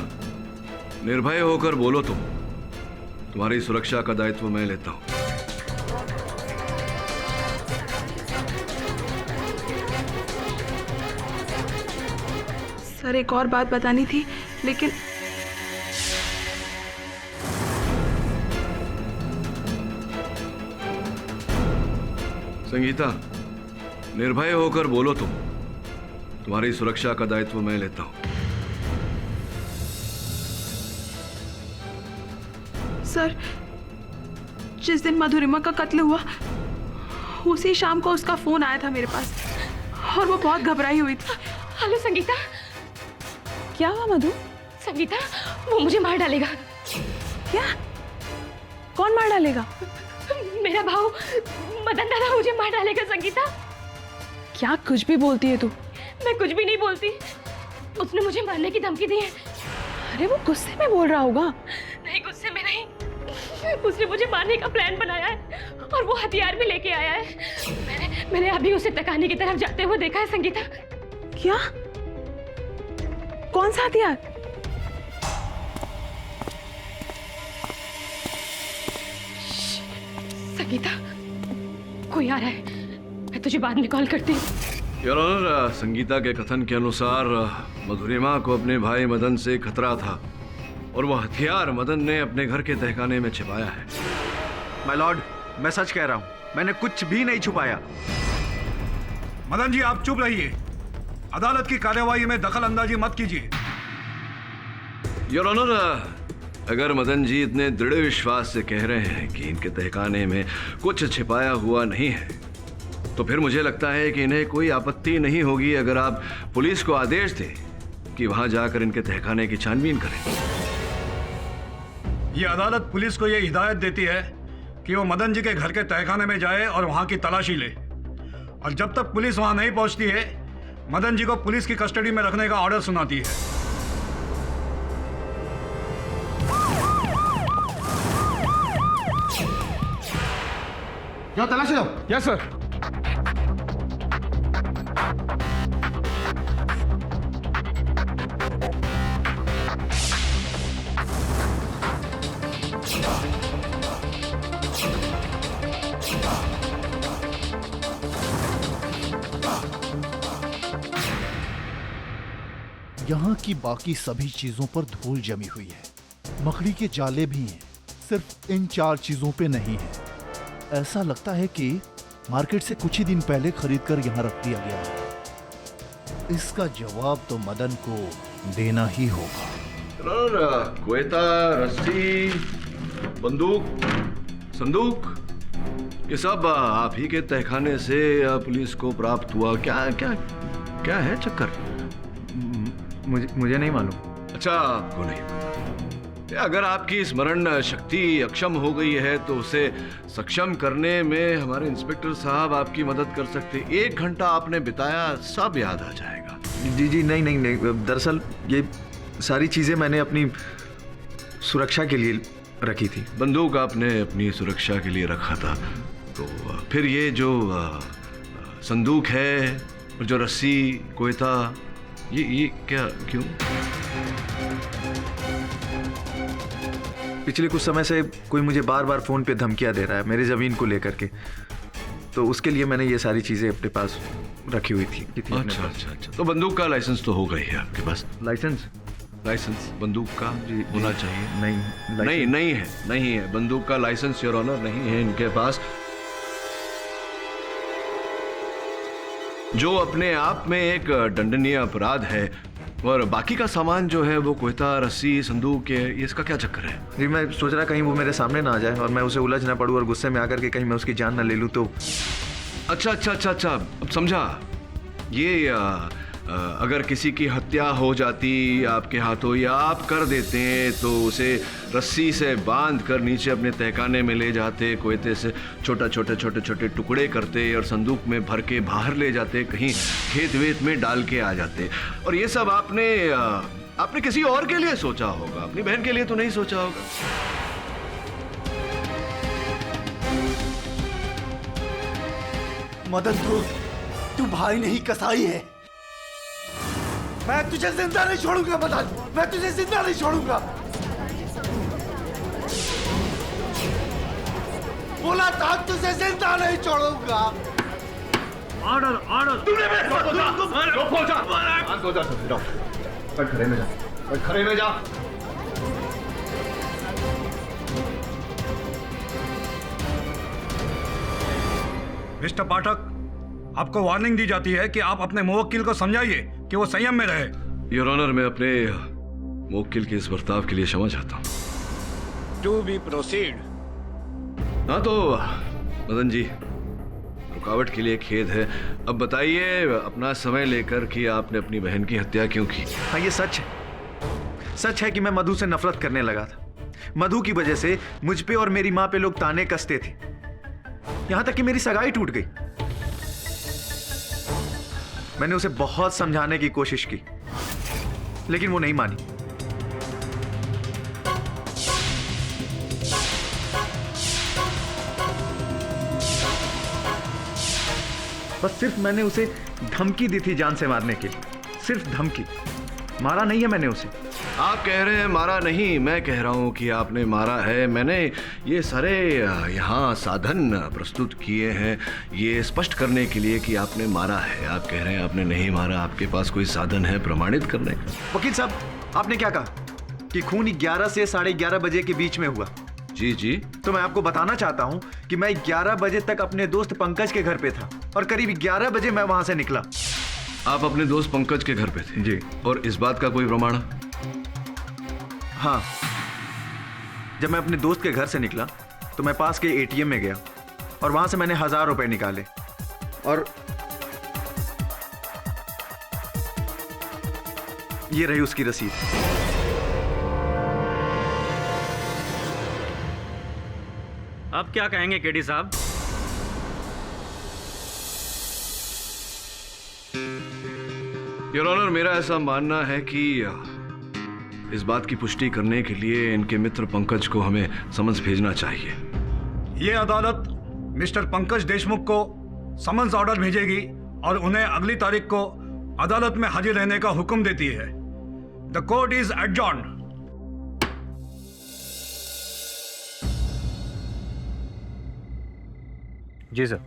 निर्भय होकर बोलो। तुम्हारी सुरक्षा का दायित्व मैं लेता हूं। सर, एक और बात बतानी थी, लेकिन संगीता, निर्भय होकर बोलो। तुम्हारी सुरक्षा का दायित्व मैं लेता हूं। सर, जिस दिन मधुरिमा का कत्ल हुआ उसी शाम को उसका फोन आया था मेरे पास और वो बहुत घबराई हुई थी। हेलो संगीता। क्या हुआ मधु? संगीता, वो मुझे मार डालेगा। क्या? कौन मार डालेगा? मेरा भाऊ मदन दादा मुझे मार डालेगा। संगीता, क्या कुछ भी बोलती है तू? मैं कुछ भी नहीं बोलती। उसने मुझे मारने की धमकी दी है। अरे वो गुस्से में बोल रहा होगा। नहीं, गुस्से में नहीं। उसने मुझे मारने का प्लान बनाया है और वो हथियार भी लेके आया है। मैंने अभी उसे तकाने की तरफ जाते हुए देखा है। संगीता, क्या? कौन सा हथियार? संगीता, कोई आ रहा है। मैं तुझे बाद में कॉल करती हूँ। योर ऑनर, संगीता के कथन के अनुसार मधुरिमा को अपने भाई मदन से खतरा था और वह हथियार मदन ने अपने घर के तहखाने में छिपाया है। माय लॉर्ड, मैं सच कह रहा हूं, मैंने कुछ भी नहीं छुपाया। मदन जी, आप चुप रहिए। अदालत की कार्यवाही में दखल अंदाजी मत कीजिए। योर ऑनर, अगर मदन जी इतने दृढ़ विश्वास से कह रहे हैं कि इनके तहखाने में कुछ छिपाया हुआ नहीं है, तो फिर मुझे लगता है कि इन्हें कोई आपत्ति नहीं होगी अगर आप पुलिस को आदेश दें कि वहां जाकर इनके तहखाने की छानबीन करें। ये अदालत पुलिस को ये हिदायत देती है कि वो मदन जी के घर के तहखाने में जाए और वहां की तलाशी ले, और जब तक पुलिस वहां नहीं पहुंचती है मदन जी को पुलिस की कस्टडी में रखने का ऑर्डर सुनाती है। जाओ तलाशी लो। Yes sir. यहाँ की बाकी सभी चीजों पर धूल जमी हुई है। मकड़ी के जाले भी हैं, सिर्फ इन 4 चीजों पे नहीं है। ऐसा लगता है कि मार्केट से कुछ ही दिन पहले खरीद कर यहाँ रख दिया गया है। इसका जवाब तो मदन को देना ही होगा। क्वेता, रस्सी, बंदूक, संदूक, ये सब आप ही के तहखाने से पुलिस को प्राप्त हुआ। क्या क्या क्या है चक्कर? मुझे नहीं मालूम। अच्छा, आपको नहीं पता। अगर आपकी स्मरण शक्ति अक्षम हो गई है तो उसे सक्षम करने में हमारे इंस्पेक्टर साहब आपकी मदद कर सकते। 1 घंटा आपने बिताया, सब याद आ जाएगा। जी नहीं, दरअसल ये सारी चीजें मैंने अपनी सुरक्षा के लिए रखी थी। बंदूक आपने अपनी सुरक्षा के लिए रखा था, तो फिर ये जो संदूक है और जो रस्सी, कोयता, ये क्या, क्यों? पिछले कुछ समय से कोई मुझे बार बार फ़ोन पे धमकियाँ दे रहा है मेरी ज़मीन को लेकर के, तो उसके लिए मैंने ये सारी चीज़ें अपने पास रखी हुई थी। अच्छा अच्छा अच्छा, तो बंदूक का लाइसेंस तो होगा ही आपके पास? लाइसेंस बंदूक का जी होना चाहिए। नहीं है बंदूक का लाइसेंस योर ऑनर नहीं है इनके पास, जो अपने आप में एक दंडनीय अपराध है। और बाकी का सामान जो है वो कोयता, रस्सी, संदूक है, ये इसका क्या चक्कर है? जी मैं सोच रहा कहीं वो मेरे सामने ना आ जाए और मैं उसे उलझ ना पड़ूं और गुस्से में आकर के कहीं मैं उसकी जान ना ले लूं तो। अच्छा, अब समझा। ये अगर किसी की हत्या हो जाती आपके हाथों या आप कर देते तो उसे रस्सी से बांध कर नीचे अपने तहखाने में ले जाते, कोयते से छोटे टुकड़े करते और संदूक में भर के बाहर ले जाते, कहीं खेत वेत में डाल के आ जाते। और ये सब आपने किसी और के लिए सोचा होगा, अपनी बहन के लिए तो नहीं सोचा होगा। मदन तू भाई नहीं कसाई है। मैं तुझे जिंदा नहीं छोड़ूंगा मदन, मैं तुझे जिंदा नहीं छोड़ूंगा। बोला था तुझे जिंदा नहीं छोड़ूंगा। ऑर्डर तूने खड़े में जा। मिस्टर पाठक, आपको वार्निंग दी जाती है कि आप अपने मुवक्किल को समझाइए कि वो संयम में रहे। योर ऑनर, मैं अपने मुवक्किल के इस बर्ताव के लिए क्षमा चाहता हूँ। To be proceed. हाँ तो मदन जी, रुकावट के लिए खेद है। अब बताइए अपना समय लेकर कि आपने अपनी बहन की हत्या क्यों की? हाँ ये सच है कि मैं मधु से नफरत करने लगा था। मधु की वजह से मुझ पे और मेरी माँ पे लोग ताने कसते थे, यहां तक कि मेरी सगाई टूट गई। मैंने उसे बहुत समझाने की कोशिश की लेकिन वो नहीं मानी। बस सिर्फ मैंने उसे धमकी दी थी जान से मारने के लिए, सिर्फ धमकी, मारा नहीं है मैंने उसे। आप कह रहे हैं मारा नहीं, मैं कह रहा हूं कि आपने मारा है। मैंने ये सारे यहाँ साधन प्रस्तुत किए हैं ये स्पष्ट करने के लिए कि आपने मारा है। आप कह रहे हैं आपने नहीं मारा, आपके पास कोई साधन है प्रमाणित करने का? वकील साहब आपने क्या कहा कि खून 11 से 11:30 बजे के बीच में हुआ? जी तो मैं आपको बताना चाहता हूं कि मैं 11 बजे तक अपने दोस्त पंकज के घर पे था और करीब 11 बजे मैं वहां से निकला। आप अपने दोस्त पंकज के घर पे थे? जी। और इस बात का कोई प्रमाण? हाँ, जब मैं अपने दोस्त के घर से निकला तो मैं पास के एटीएम में गया और वहां से मैंने 1000 रुपए निकाले और ये रही उसकी रसीद। अब क्या कहेंगे केडी साहब? योर ऑनर, मेरा ऐसा मानना है कि इस बात की पुष्टि करने के लिए इनके मित्र पंकज को हमें समन्स भेजना चाहिए। ये अदालत मिस्टर पंकज देशमुख को समन्स ऑर्डर भेजेगी और उन्हें अगली तारीख को अदालत में हाजिर रहने का हुक्म देती है। The court is adjourned. जी सर,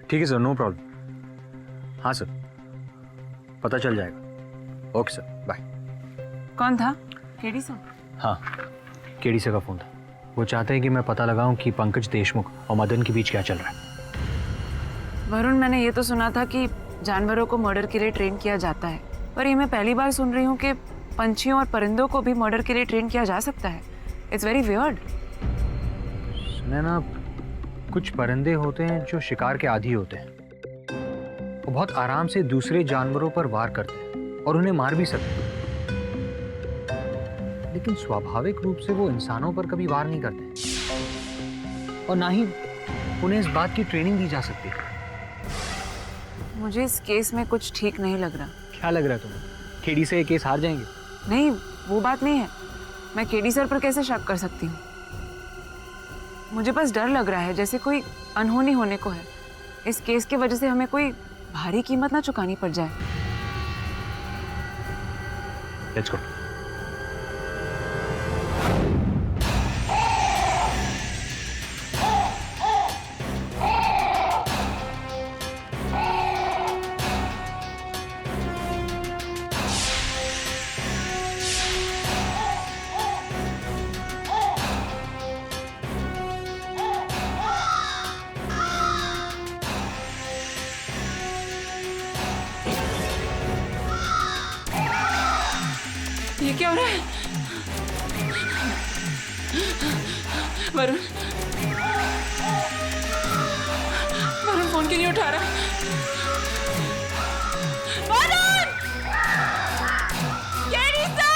ठीक है सर, नो प्रॉब्लम। हाँ सर, पता चल जाएगा। Okay sir, bye. कौन था? KD sir? हाँ, केडी सर का फ़ोन था। वो चाहते हैं कि मैं पता लगाऊं कि पंकज देशमुख और मदन के बीच क्या चल रहा है। वरुण, मैंने ये तो सुना था कि जानवरों को मर्डर के लिए ट्रेन किया जाता है, पर ये मैं पहली बार सुन रही हूँ कि पंछियों और परिंदों को भी मर्डर के लिए ट्रेन किया जा सकता है। It's very weird. सुने ना, कुछ परिंदे होते हैं जो शिकार के आदी होते हैं। वो बहुत आराम से दूसरे जानवरों पर वार करते हैं और उन्हें मार भी सकते हैं, लेकिन स्वाभाविक रूप से वो इंसानों पर कभी वार नहीं करते और ना ही उन्हें इस बात की ट्रेनिंग दी जा सकती है। मुझे इस केस में कुछ ठीक नहीं लग रहा। क्या लग रहा है तुम्हें? केडी से ये केस हार जाएंगे? नहीं, वो बात नहीं है। मैं केडी सर पर कैसे शक कर सकती हूँ? मुझे बस डर लग रहा है जैसे कोई अनहोनी होने को है। इस केस की वजह से हमें कोई भारी कीमत ना चुकानी पड़ जाए। Let's go. क्या हो रहा है? वरुण, वरुण फोन क्यों नहीं उठा रहा? वरुण! केडिसा!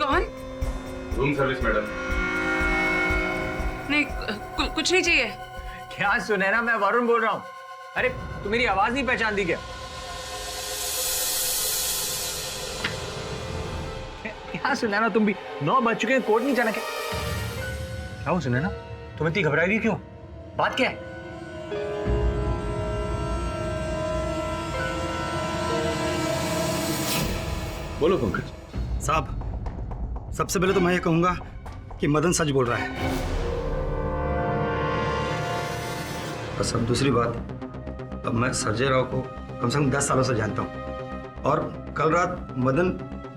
कौन? Room service madam. नहीं, कुछ नहीं चाहिए। क्या सुनैना, मैं वरुण बोल रहा हूँ। अरे तू मेरी आवाज नहीं पहचानती क्या? क्या सुनैना, तुम भी 9 बज चुके हैं, कोर्ट नहीं जाना क्या? क्या हो सुनैना, तुम इतनी घबराई हुई क्यों? बात क्या है? बोलो पंकज। साहब, सबसे पहले तो मैं ये कहूंगा कि मदन सच बोल रहा है। बस अब दूसरी बात, अब मैं संजय राव को कम से कम 10 सालों से जानता हूँ और कल रात मदन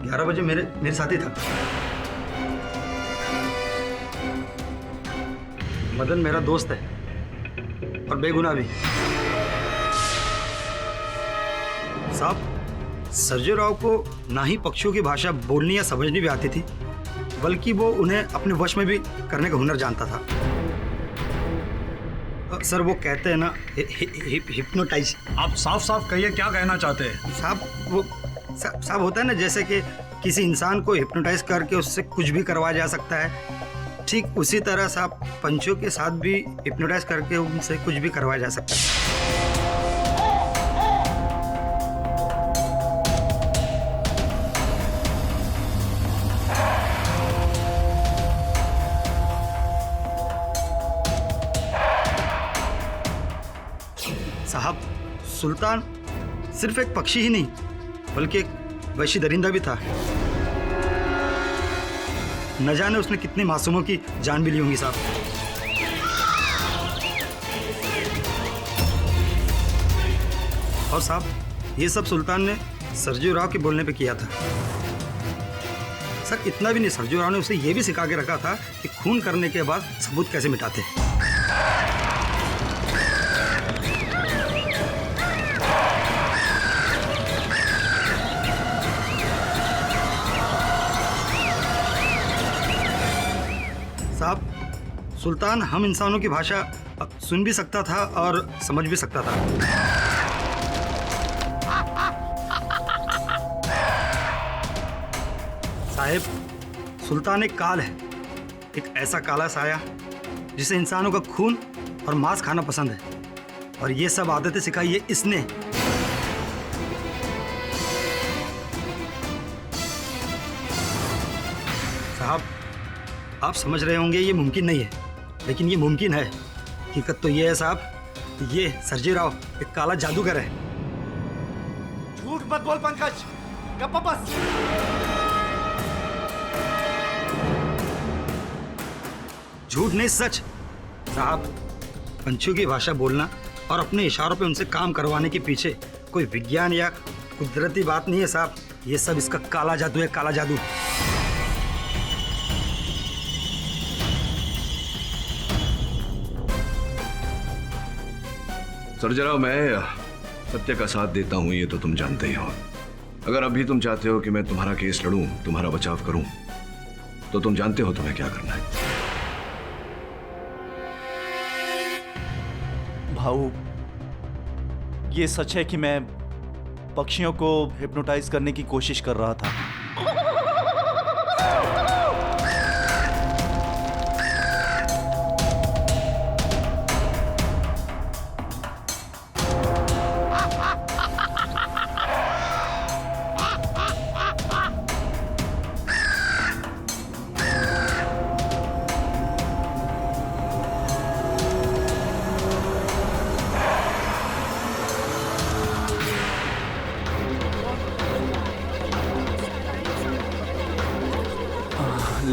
11 बजे मेरे साथ ही था। मदन मेरा दोस्त है और बेगुनाह भी। साहब, संजय राव को ना ही पक्षियों की भाषा बोलनी या समझनी भी आती थी, बल्कि वो उन्हें अपने वश में भी करने का हुनर जानता था। सर, वो कहते हैं ना, हिप्नोटाइज। आप साफ साफ कहिए, क्या कहना चाहते हैं? साहब होता है ना, जैसे कि किसी इंसान को हिप्नोटाइज करके उससे कुछ भी करवाया जा सकता है, ठीक उसी तरह साहब पंछियों के साथ भी हिप्नोटाइज करके उनसे कुछ भी करवाया जा सकता है। साहब, सुल्तान सिर्फ एक पक्षी ही नहीं बल्कि एक वहशी दरिंदा भी था। न जाने उसने कितने मासूमों की जान भी ली होंगी साहब। और साहब, ये सब सुल्तान ने सरजू राव के बोलने पे किया था। सर, इतना भी नहीं, सरजू राव ने उसे ये भी सिखा के रखा था कि खून करने के बाद सबूत कैसे मिटाते हैं। साहब, सुल्तान हम इंसानों की भाषा सुन भी सकता था और समझ भी सकता था। साहिब, सुल्तान एक काल है, एक ऐसा काला साया जिसे इंसानों का खून और मांस खाना पसंद है, और ये सब आदतें सिखाई है इसने। साहब, आप समझ रहे होंगे ये मुमकिन नहीं है, लेकिन ये मुमकिन है। हकीकत तो ये है साहब, ये सरजी राव एक काला जादूगर है। झूठ मत बोल पंकज, गप्पा बस। झूठ नहीं, सच। साहब, पंछियों की भाषा बोलना और अपने इशारों पे उनसे काम करवाने के पीछे कोई विज्ञान या कुदरती बात नहीं है साहब। ये सब इसका काला जादू है, काला जादू। सरजराव, मैं सत्य का साथ देता हूं, ये तो तुम जानते ही हो। अगर अभी तुम चाहते हो कि मैं तुम्हारा केस लड़ूं, तुम्हारा बचाव करूं, तो तुम जानते हो तुम्हें क्या करना है। भाऊ, ये सच है कि मैं पक्षियों को हिप्नोटाइज करने की कोशिश कर रहा था।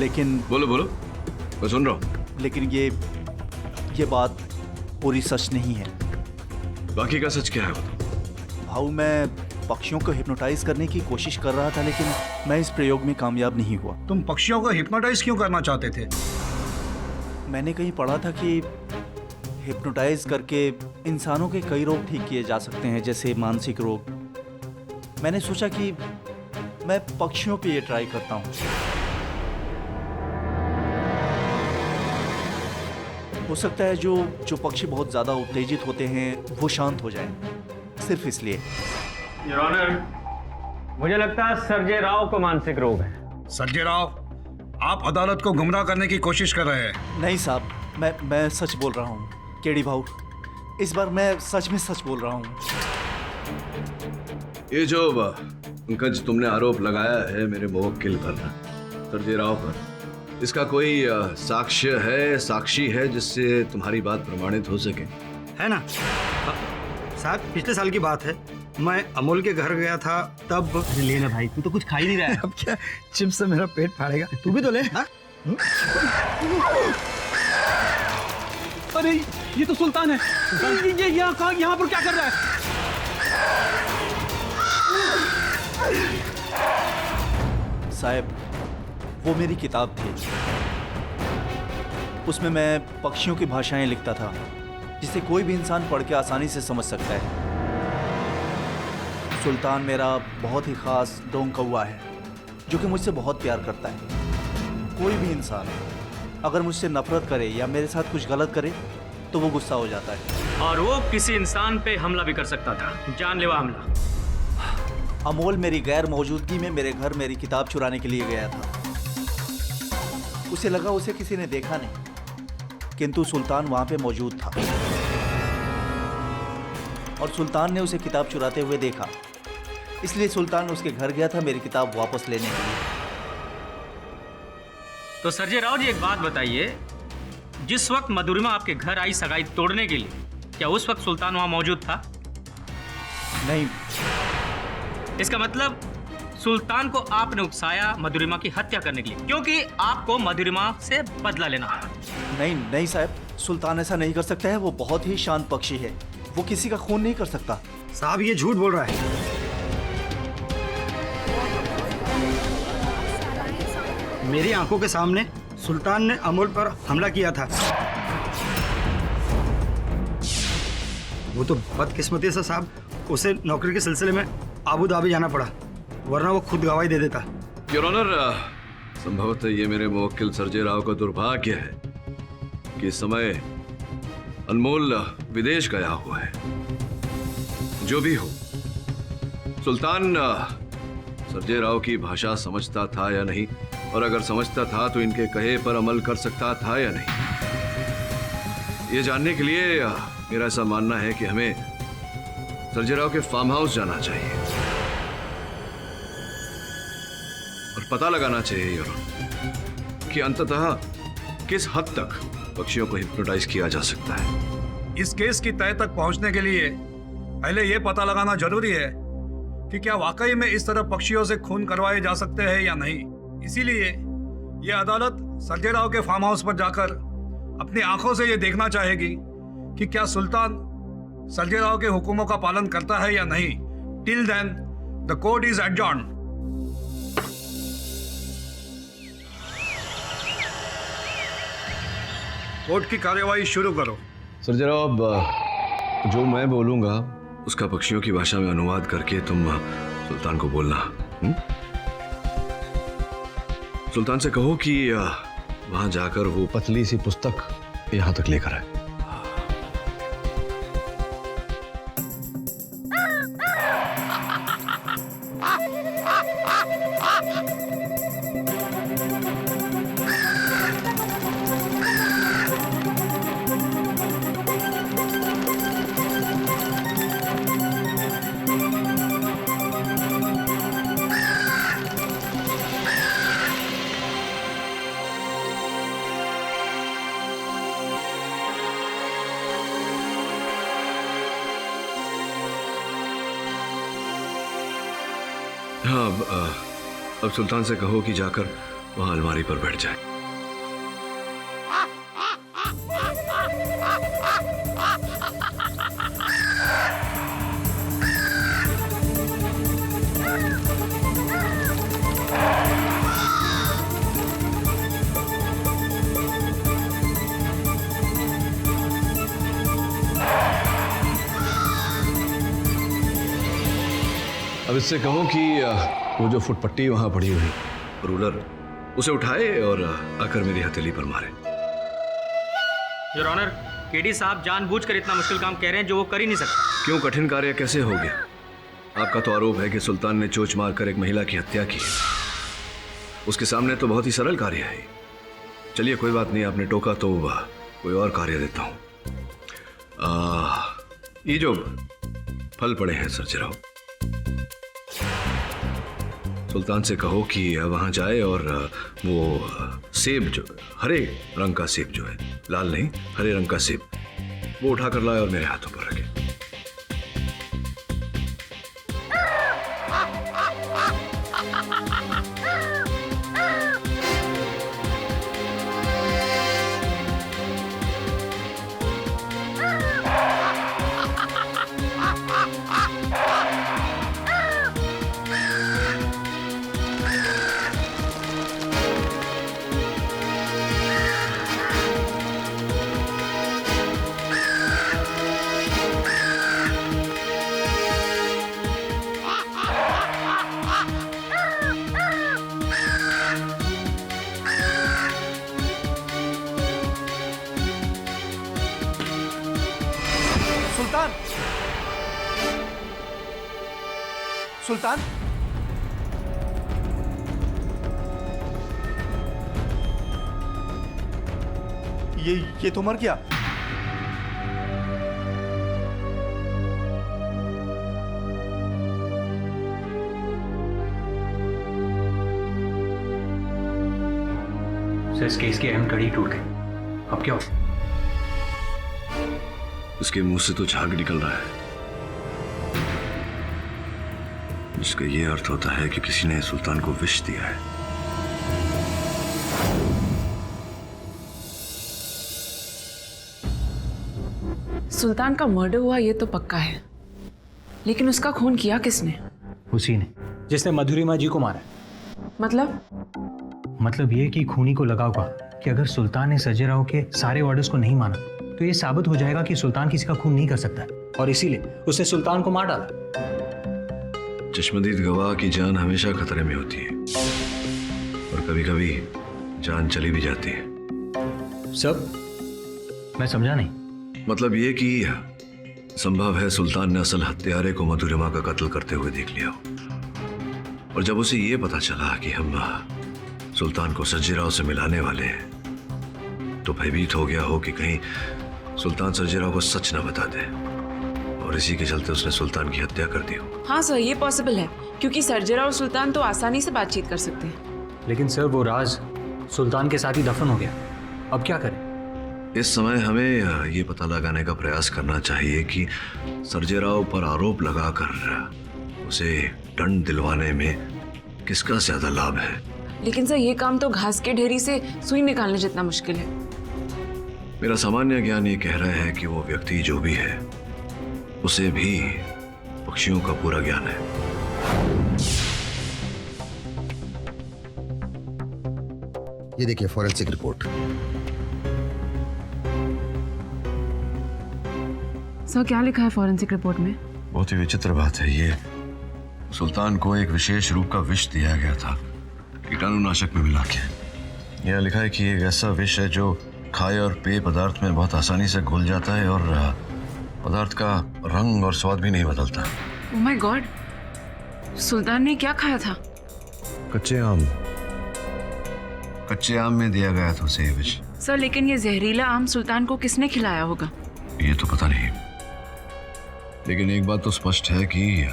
लेकिन बोलो बोलो, मैं सुन रहा हूँ। लेकिन ये बात पूरी सच नहीं है। बाकी का सच क्या है बताओ। भाऊ, मैं पक्षियों को हिप्नोटाइज करने की कोशिश कर रहा था, लेकिन मैं इस प्रयोग में कामयाब नहीं हुआ। तुम पक्षियों को हिप्नोटाइज क्यों करना चाहते थे? मैंने कहीं पढ़ा था कि हिप्नोटाइज करके इंसानों के कई रोग ठीक किए जा सकते हैं, जैसे मानसिक रोग। मैंने सोचा कि मैं पक्षियों पे ये ट्राई करता हूँ। हो सकता है जो पक्षी बहुत ज़्यादा उत्तेजित होते हैं वो शांत हो जाएं, सिर्फ इसलिए। योर ऑनर, मुझे लगता है सर्जे राव को मानसिक रोग है। सर्जे राव, आप अदालत को गुमराह करने की कोशिश कर रहे हैं। नहीं साहब, मैं सच बोल रहा हूँ। केडी भाऊ, इस बार मैं सच में सच बोल रहा हूँ। ये जो पंकज तुमने आरोप लगाया है मेरे मुवक्किल पर, सर्जे राव पर, इसका कोई साक्षी है जिससे तुम्हारी बात प्रमाणित हो सके? है ना साहब, पिछले साल की बात है, मैं अमोल के घर गया था तब। ले ना भाई, तू तो कुछ खा ही नहीं रहा है। अब क्या चिप्स से मेरा पेट फाड़ेगा, तू भी तो ले। अरे ये तो सुल्तान है। ये यहाँ पर क्या कर रहा है? साहब, वो मेरी किताब थी। उसमें मैं पक्षियों की भाषाएं लिखता था, जिसे कोई भी इंसान पढ़ के आसानी से समझ सकता है। सुल्तान मेरा बहुत ही खास डोंग कौवा है, जो कि मुझसे बहुत प्यार करता है। कोई भी इंसान अगर मुझसे नफरत करे या मेरे साथ कुछ गलत करे तो वो गुस्सा हो जाता है। और वो किसी इंसान पे हमला भी कर सकता था, जानलेवा हमला। अमोल मेरी गैर मौजूदगी में मेरे घर मेरी किताब चुराने के लिए गया था। उसे लगा उसे किसी ने देखा नहीं, किंतु सुल्तान वहां पे मौजूद था और सुल्तान ने उसे किताब चुराते हुए देखा। इसलिए सुल्तान उसके घर गया था मेरी किताब वापस लेने के लिए। तो सर्जे राव जी, एक बात बताइए, जिस वक्त मधुरिमा आपके घर आई सगाई तोड़ने के लिए, क्या उस वक्त सुल्तान वहां मौजूद था? नहीं। इसका मतलब सुल्तान को आपने उकसाया मधुरिमा की हत्या करने के लिए, क्योंकि आपको मधुरिमा से बदला लेना था। नहीं साहब, सुल्तान ऐसा नहीं कर सकता है। वो बहुत ही शांत पक्षी है, वो किसी का खून नहीं कर सकता। साहब, ये झूठ बोल रहा है। मेरी आंखों के सामने सुल्तान ने अमोल पर हमला किया था। वो तो बदकिस्मती से साहब, उसे नौकरी के सिलसिले में आबू धाबी जाना पड़ा, वरना वो खुद गवाही दे देता। योर ऑनर, संभवतः ये मेरे मुवक्किल सर्जे राव का दुर्भाग्य है कि इस समय अनमोल विदेश गया हुआ है। जो भी हो, सुल्तान सर्जे राव की भाषा समझता था या नहीं, और अगर समझता था तो इनके कहे पर अमल कर सकता था या नहीं, ये जानने के लिए मेरा ऐसा मानना है कि हमें सर्जे राव के फार्म हाउस जाना चाहिए और पता लगाना चाहिए योर ऑनर कि अंततः किस हद तक पक्षियों को हिप्नोटाइज किया जा सकता है। इस केस की तह तक पहुंचने के लिए पहले यह पता लगाना जरूरी है कि क्या वाकई में इस तरह पक्षियों से खून करवाए जा सकते हैं या नहीं। इसीलिए यह अदालत सर्जे राव के फार्म हाउस पर जाकर अपनी आंखों से यह देखना चाहेगी कि क्या सुल्तान सर्जे राव के हुक्मों का पालन करता है या नहीं। Till then the court is adjourned. Court की कार्यवाही शुरू करो। सर्जे राव, अब जो मैं बोलूंगा उसका पक्षियों की भाषा में अनुवाद करके तुम सुल्तान को बोलना। सुल्तान से कहो कि वहां जाकर वो पतली सी पुस्तक यहां तक लेकर आए। हाँ, अब सुल्तान से कहो कि जाकर वहां अलमारी पर बैठ जाए। अब इससे कहो कि वो जो फुटपट्टी वहां पड़ी हुई रूलर, उसे उठाए और आकर मेरी हथेली पर मारे। योर ऑनर, केडी साहब जानबूझकर इतना मुश्किल काम कह रहे हैं जो वो कर ही नहीं सकते। क्यों? कठिन कार्य कैसे हो गया? आपका तो आरोप है कि सुल्तान ने चोच मारकर एक महिला की हत्या की। उसके सामने तो बहुत ही सरल कार्य है। चलिए कोई बात नहीं, आपने टोका तो कोई और कार्य देता हूं। ये जो फल पड़े हैं सर्जेराव, सुल्तान से कहो कि वहां जाए और वो सेब जो हरे रंग का सेब जो है, लाल नहीं हरे रंग का सेब, वो उठा कर लाए और मेरे हाथों पर रखे। सुल्तान, सुल्तान, ये तो मर गया। सर, इस केस की अहम कड़ी टूट गई। अब क्या हो? उसके मुंह से तो झाग निकल रहा है, जिसका ये अर्थ होता है कि किसी ने सुल्तान को विष दिया है। सुल्तान का मर्डर हुआ ये तो पक्का है, लेकिन उसका खून किया किसने? उसी ने जिसने मधुरिमा जी को मारा। मतलब ये कि खूनी को लगा होगा कि अगर सुल्तान ने सर्जेराव के सारे ऑर्डर्स को नहीं माना तो ये साबित हो जाएगा कि सुल्तान किसी का खून नहीं कर सकता, और इसीलिए उसने सुल्तान को मार डाला। चश्मदीद गवाह की जान हमेशा खतरे में होती है, और कभी कभी जान चली भी जाती है। सब मैं समझा नहीं। मतलब ये कि संभव है सुल्तान ने असल हत्यारे को मधुरिमा का कत्ल करते हुए देख लिया हो, और जब उसे ये पता चला कि हम सुल्तान को सर्जेराव से मिलाने वाले हैं, तो भयभीत हो गया हो कि कहीं सुल्तान सर्जेराव को सच न बता दे, और इसी के चलते उसने सुल्तान की हत्या कर दी हो। हाँ सर, ये पॉसिबल है, क्योंकि सर्जेराव और सुल्तान तो आसानी से बातचीत कर सकते हैं। लेकिन सर, वो राज सुल्तान के साथ ही दफन हो गया। अब क्या करें? इस समय हमें ये पता लगाने का प्रयास करना चाहिए कि सर्जेराव पर आरोप लगाकर उसे दंड दिलवाने में किसका ज्यादा लाभ है। लेकिन सर, ये काम तो घास के ढेरी से सुई निकालने जितना मुश्किल है। मेरा सामान्य ज्ञान ये कह रहा है कि वो व्यक्ति जो भी है, उसे भी पक्षियों का पूरा ज्ञान है। ये देखिए फॉरेंसिक रिपोर्ट। सर, क्या लिखा है फॉरेंसिक रिपोर्ट में? बहुत ही विचित्र बात है ये। सुल्तान को एक विशेष रूप का विष दिया गया था, कीटाणुनाशक में मिला के। यह लिखा है कि एक ऐसा विष है जो खाए और पेय पदार्थ में बहुत आसानी से घुल जाता है, और पदार्थ का रंग और स्वाद भी नहीं बदलता। ओह माय गॉड, सुल्तान ने क्या खाया था? कच्चे आम में दिया गया था उसे ये विष। सर, लेकिन ये जहरीला आम सुल्तान को किसने खिलाया होगा? ये तो पता नहीं, लेकिन एक बात तो स्पष्ट है कि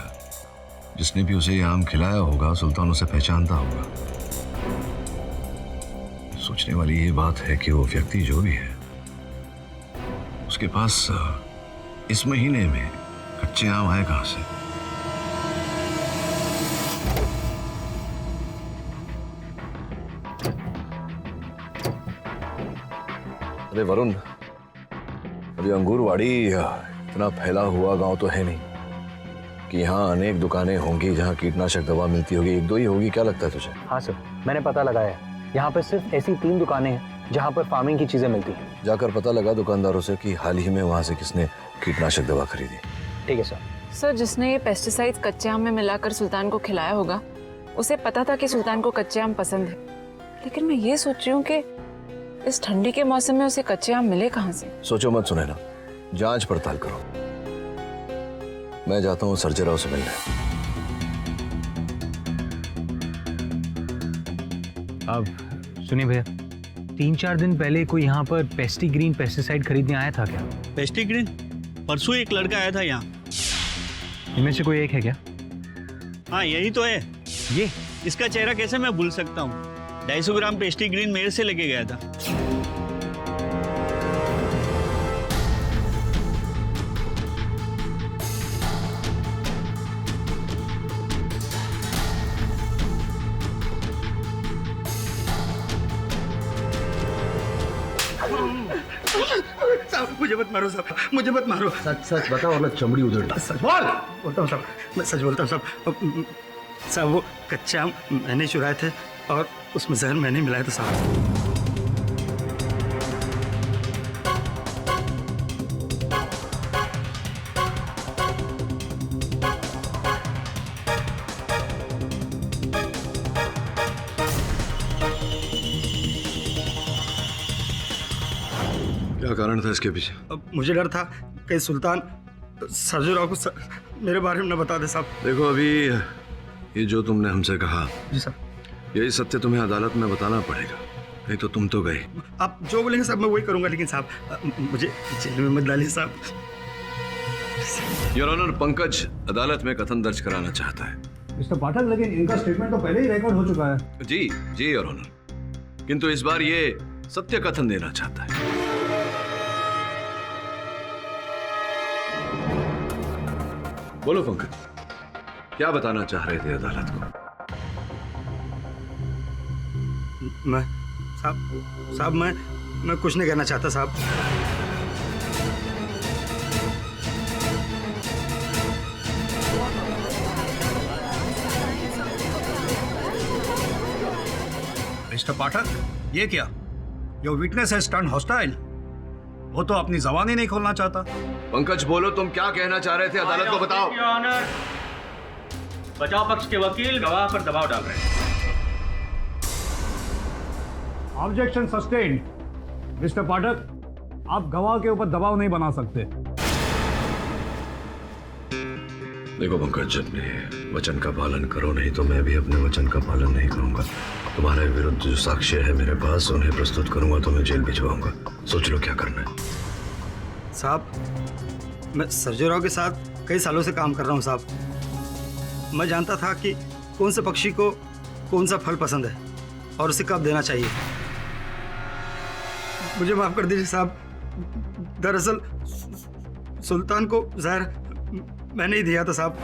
जिसने भी उसे ये आम खिलाया होगा, सुल्तान उसे पहचानता होगा। सोचने वाली ये बात है कि वो व्यक्ति जो भी है, उसके पास इस महीने में कच्चे आम आए कहां से? अरे वरुण, अभी अंगूरवाड़ी इतना फैला हुआ गांव तो है नहीं कि यहाँ अनेक दुकानें होंगी जहाँ कीटनाशक दवा मिलती होगी। एक दो ही होगी, क्या लगता है तुझे? हाँ सर, मैंने पता लगाया है। यहाँ पर सिर्फ ऐसी 3 दुकानें हैं जहाँ पर फार्मिंग की चीजें मिलती हैं। जाकर पता लगा दुकानदारों से कि हाल ही में वहाँ से किसने कीटनाशक दवा खरीदी। ठीक है सर। सर, जिसने ये पेस्टिसाइड्स कच्चे आम में मिलाकर सुल्तान को खिलाया होगा, उसे पता था कि सुल्तान को कच्चे आम पसंद है। लेकिन मैं ये सोच रही हूँ कि इस ठंडी के मौसम में उसे कच्चे आम मिले कहाँ से? सोचो मत सुनैना, जांच पड़ताल करो। मैं जाता हूँ सर्जेराव से मिलने। अब सुनिए भैया, 3-4 दिन पहले कोई यहाँ पर पेस्टीग्रीन पेस्टिसाइड खरीदने आया था क्या? पेस्टीग्रीन? परसों एक लड़का आया था यहाँ। इनमें से कोई एक है क्या? हाँ, यही तो है। ये इसका चेहरा कैसे मैं भूल सकता हूँ? 250 ग्राम पेस्टीग्रीन मेरे से लेके गया था। साहब, मुझे मत मारो साहब, मुझे मत मारो। सच सच बताओ वरना चमड़ी उधेड़। सच बोलता हूँ साहब, मैं सच बोलता हूँ साहब। साहब, वो कच्चे आम मैंने चुराए थे और उसमें जहर मैंने मिलाया था साहब। क्या कारण था इसके पीछे? मुझे डर था कि सुल्तान सर्जेराव को मेरे बारे में न बता दे साहब। देखो, अभी ये जो तुमने हमसे कहा, जी साहब, यही सत्य तुम्हें अदालत में बताना पड़ेगा, नहीं तो तुम तो गए। आप जो बोलेंगे साहब मैं वही करूंगा, लेकिन साहब मुझे जेल में मत डालिए साहब। योर ऑनर, पंकज अदालत में कथन दर्ज कराना चाहता है। मिस्टर पाठक, लेकिन इनका स्टेटमेंट तो पहले ही रिकॉर्ड हो चुका है। जी जी योर ऑनर, किंतु इस बार ये सत्य कथन देना चाहता है। बोलो पंकज, क्या बताना चाह रहे थे अदालत को? मैं साहब मैं कुछ नहीं कहना चाहता साहब। मिस्टर पाठक, ये क्या? Your witness has turn hostile. वो तो अपनी जबान ही नहीं खोलना चाहता। पंकज, बोलो, तुम क्या कहना चाह रहे थे? अदालत को बताओ। ऑनर, बचाव पक्ष के वकील गवाह पर दबाव डाल रहे हैं। Objection sustained. मिस्टर पाठक, आप गवाह के ऊपर दबाव नहीं बना सकते। देखो पंकज, अपने वचन का पालन करो, नहीं तो मैं भी अपने वचन का पालन नहीं करूंगा। तुम्हारे विरुद्ध जो साक्ष्य है मेरे पास, उन्हें प्रस्तुत करूंगा तो मैं जेल भिजवाऊंगा। सोच लो क्या करना है। साहब, मैं सर्जेराव के साथ कई सालों से काम कर रहा हूं साहब। मैं जानता था कि कौन से पक्षी को कौन सा फल पसंद है और उसे कब देना चाहिए। मुझे माफ कर दीजिए साहब। दरअसल सुल्तान को जहर मैंने ही दिया था साहब।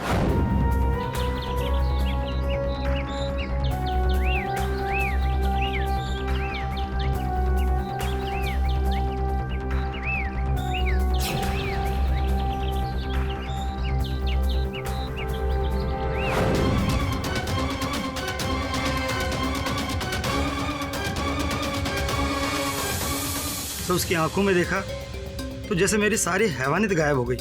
तो उसकी आंखों में देखा तो जैसे मेरी सारी हैवानियत गायब हो गई।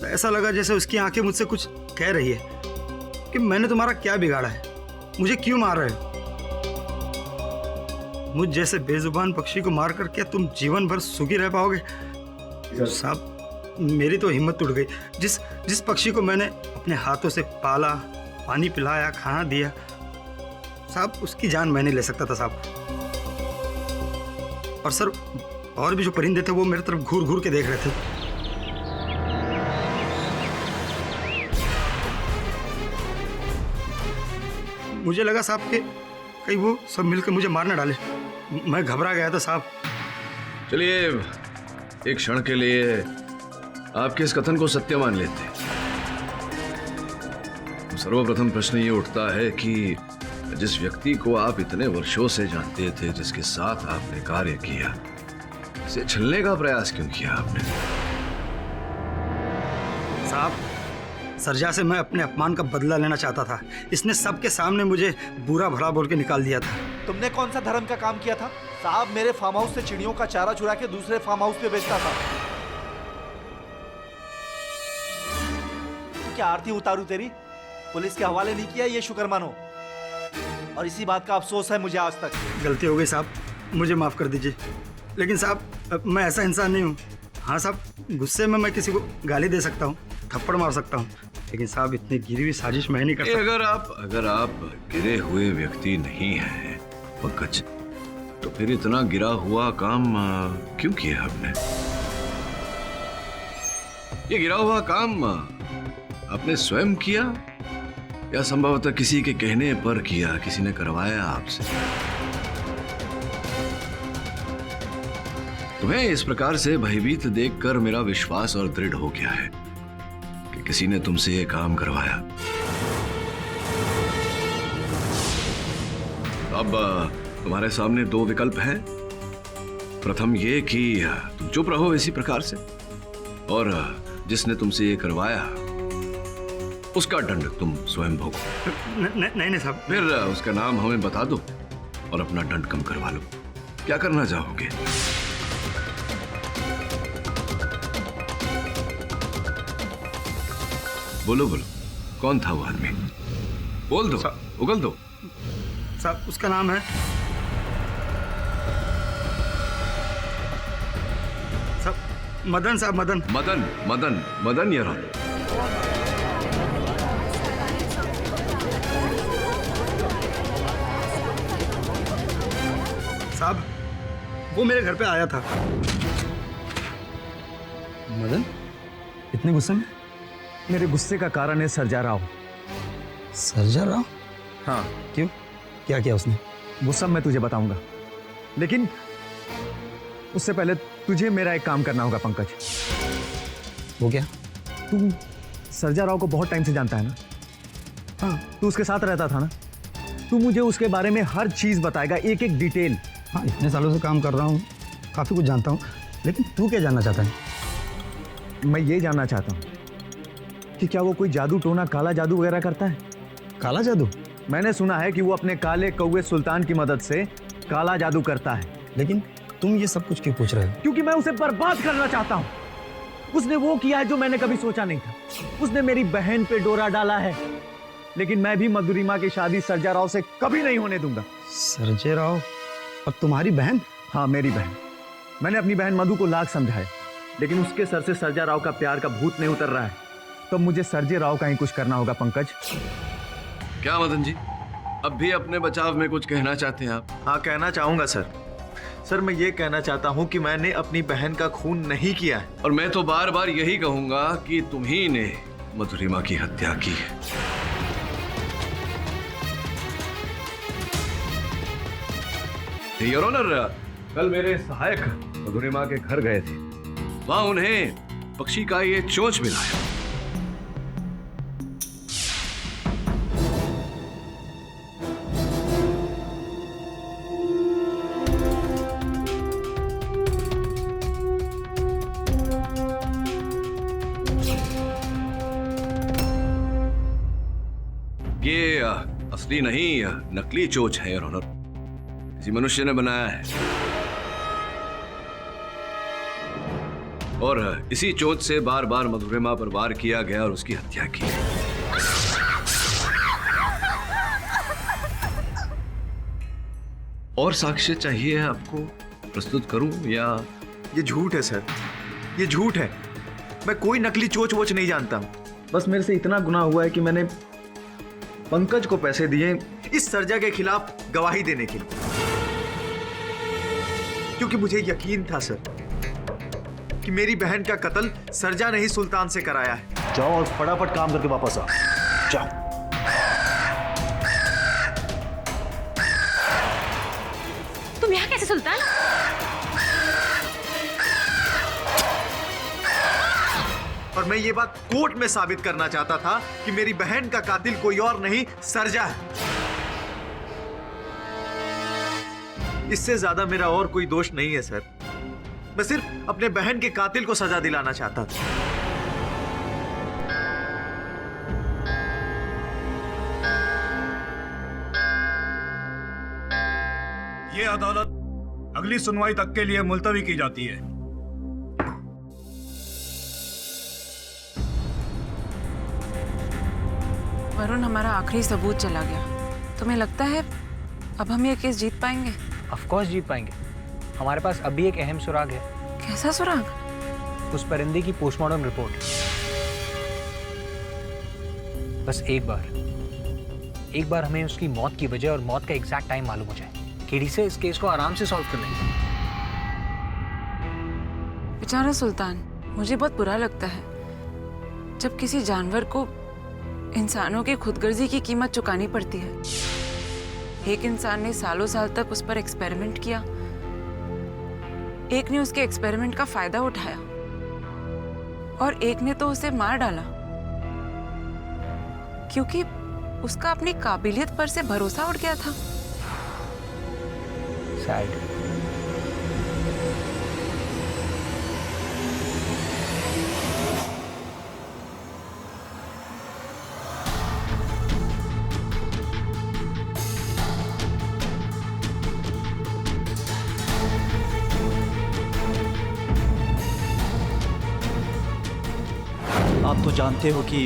ऐसा लगा जैसे उसकी आंखें मुझसे कुछ कह रही है कि मैंने तुम्हारा क्या बिगाड़ा है, मुझे क्यों मार रहे हो। मुझ जैसे बेजुबान पक्षी को मार कर क्या तुम जीवन भर सुखी रह पाओगे? साहब, मेरी तो हिम्मत टूट गई। जिस पक्षी को मैंने अपने हाथों से पाला, पानी पिलाया, खाना दिया, साहब उसकी जान मैं नहीं ले सकता था साहब। और सर, और भी जो परिंदे थे वो मेरी तरफ घूर घूर के देख रहे थे। मुझे लगा साहब कि कहीं वो सब मिलकर मुझे मार न डाले। मैं घबरा गया था साहब। चलिए एक क्षण के लिए आपके इस कथन को सत्य मान लेते हैं। सर्वप्रथम प्रश्न ये उठता है कि जिस व्यक्ति को आप इतने वर्षों से जानते थे, जिसके साथ आपने कार्य किया, इसे छलने का प्रयास क्यों किया आपने? साहब, सरजा से मैं अपने अपमान का बदला लेना चाहता था। इसने सबके सामने मुझे बुरा भला बोल के निकाल दिया था। तुमने कौन सा धर्म का काम किया था? साहब मेरे फार्म हाउस से चिड़ियों का चारा चुरा के दूसरे फार्म हाउस पे बेचता था। क्या आरती उतारू तेरी? पुलिस के हवाले नहीं किया, ये शुक्र मानो। और इसी बात का अफसोस है मुझे आज तक। गलती हो गई साहब, मुझे माफ़ कर दीजिए। लेकिन साहब मैं ऐसा इंसान नहीं हूँ। हाँ साहब, गुस्से में मैं किसी को गाली दे सकता हूँ, थप्पड़ मार सकता हूँ, लेकिन साहब इतनी गिरी हुई साजिश मैं नहीं कर सकता। अगर आप गिरे हुए व्यक्ति नहीं हैं पंकज, तो फिर इतना गिरा हुआ काम क्यों किया आपने? ये गिरा हुआ काम आपने स्वयं किया या संभवतः किसी के कहने पर किया, किसी ने करवाया आपसे? तुम्हें इस प्रकार से भयभीत देखकर मेरा विश्वास और दृढ़ हो गया है कि किसी ने तुमसे ये काम करवाया। अब तुम्हारे सामने दो विकल्प हैं। प्रथम ये कि तुम चुप रहो इसी प्रकार से, और जिसने तुमसे ये करवाया उसका दंड तुम स्वयं भोगो। नहीं साहब। फिर उसका नाम हमें बता दो और अपना दंड कम करवा लो। क्या करना चाहोगे? बोलो बोलो, कौन था वो आदमी? बोल दो, उगल दो। साहब उसका नाम है साहब मदन। साहब मदन। मदन मदन मदन यार। साहब वो मेरे घर पे आया था। मदन, इतने गुस्से में? मेरे गुस्से का कारण है सरजा राव। सरजा राव? हाँ। क्यों? क्या किया उसने? वो सब मैं तुझे बताऊंगा, लेकिन उससे पहले तुझे मेरा एक काम करना होगा पंकज। वो क्या? तू सरजा राव को बहुत टाइम से जानता है ना? हाँ। तू उसके साथ रहता था ना? तू मुझे उसके बारे में हर चीज बताएगा, एक एक डिटेल। हाँ, इतने सालों से काम कर रहा हूँ, काफी कुछ जानता हूँ, लेकिन तू क्या जानना चाहता है? मैं ये जानना चाहता हूँ कि क्या वो कोई जादू टोना, काला जादू वगैरह करता है? काला जादू? मैंने सुना है कि वो अपने काले कौवे सुल्तान की मदद से काला जादू करता है। लेकिन तुम ये सब कुछ क्यों पूछ रहे हो? क्योंकि मैं उसे बर्बाद करना चाहता हूँ। उसने वो किया है जो मैंने कभी सोचा नहीं था। उसने मेरी बहन पे डोरा डाला है, लेकिन मैं भी मधुरिमा की शादी सरजा राव से कभी नहीं होने दूंगा। सरजा राव और तुम्हारी बहन? हाँ, मेरी बहन। मैंने अपनी बहन मधु को लाख समझाया, लेकिन उसके सर से सरजा राव का प्यार का भूत नहीं उतर रहा है। तो मुझे सरजे राव का ही कुछ करना होगा पंकज। क्या मदन जी, अब भी अपने बचाव में कुछ कहना चाहते हैं आप? हाँ, कहना चाहूंगा सर। सर मैं ये कहना चाहता हूँ कि मैंने अपनी बहन का खून नहीं किया है। और मैं तो बार बार यही कहूंगा कि तुम्ही ने मधुरिमा की हत्या की है। योर ऑनर, कल मेरे सहायक मधुरिमा के घर गए थे। वहां उन्हें पक्षी का ये चोंच मिला है। ये असली नहीं, नकली चोच है योर ऑनर, किसी मनुष्य ने बनाया है। और इसी चोट से बार बार मधुरिमा पर वार किया गया और उसकी हत्या की। और साक्ष्य चाहिए आपको? प्रस्तुत करूं या? ये झूठ है सर, ये झूठ है। मैं कोई नकली चोच वोच नहीं जानता हूं। बस मेरे से इतना गुनाह हुआ है कि मैंने पंकज को पैसे दिए इस सरजा के खिलाफ गवाही देने के लिए, क्योंकि मुझे यकीन था सर कि मेरी बहन का कत्ल सरजा ने ही सुल्तान से कराया है। जाओ और फटाफट काम करके वापस आओ। जाओ। तुम यहाँ कैसे सुल्तान? और मैं ये बात कोर्ट में साबित करना चाहता था कि मेरी बहन का कातिल कोई और नहीं सरजा है। इससे ज्यादा मेरा और कोई दोष नहीं है सर। मैं सिर्फ अपने बहन के कातिल को सजा दिलाना चाहता था। ये अदालत अगली सुनवाई तक के लिए मुलतवी की जाती है। वरुण, हमारा आखिरी सबूत चला गया। तुम्हें लगता है अब हम ये केस जीत पाएंगे? ऑफ कोर्स जीत पाएंगे। हमारे पास अभी एक अहम सुराग है। कैसा सुराग? उस परिंदे की पोस्टमार्टम रिपोर्ट। बस एक बार हमें उसकी मौत की वजह और मौत का एग्जैक्ट टाइम मालूम हो जाए, केडी से इस केस को आराम से सॉल्व कर लेंगे। बेचारा सुल्तान, मुझे बहुत बुरा लगता है जब किसी जानवर को इंसानों की खुदगर्जी की कीमत चुकानी पड़ती है। एक इंसान ने सालों साल तक उस पर एक्सपेरिमेंट किया, एक ने उसके एक्सपेरिमेंट का फायदा उठाया और एक ने तो उसे मार डाला क्योंकि उसका अपनी काबिलियत पर से भरोसा उठ गया था। सैड। आप तो जानते हो कि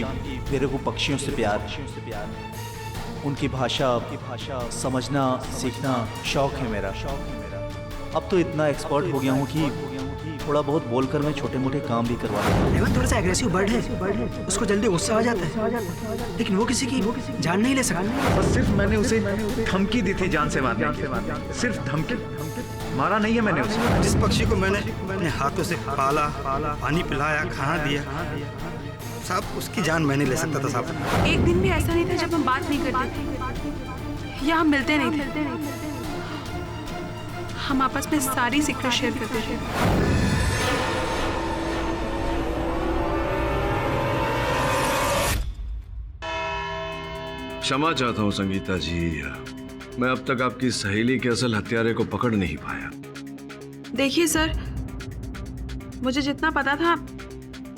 मेरे को पक्षियों से प्यार है। उनकी भाषा समझना सीखना शौक है मेरा। अब तो इतना एक्सपर्ट हो गया हूँ कि थोड़ा बहुत बोलकर मैं छोटे मोटे काम भी करवा लेता हूँ। थोड़ा सा एग्रेसिव बर्ड है, उसको जल्दी गुस्सा आ जाता है, लेकिन वो किसी की जान नहीं ले सकता। बस सिर्फ मैंने उसे धमकी दी थी जान से मारने की। सिर्फ धमकी, मारा नहीं है मैंने उसे। जिस पक्षी को मैंने अपने हाथों से पाला, पानी पिलाया, खाना दिया, साहब उसकी जान मैं नहीं ले सकता था साहब। एक दिन भी ऐसा नहीं था जब हम बात नहीं करते या हम मिलते नहीं थे। हम आपस में सारी सीक्रेट शेयर करते थे। क्षमा चाहता हूँ संगीता जी, मैं अब तक आपकी सहेली के असल हत्यारे को पकड़ नहीं पाया। देखिए सर, मुझे जितना पता था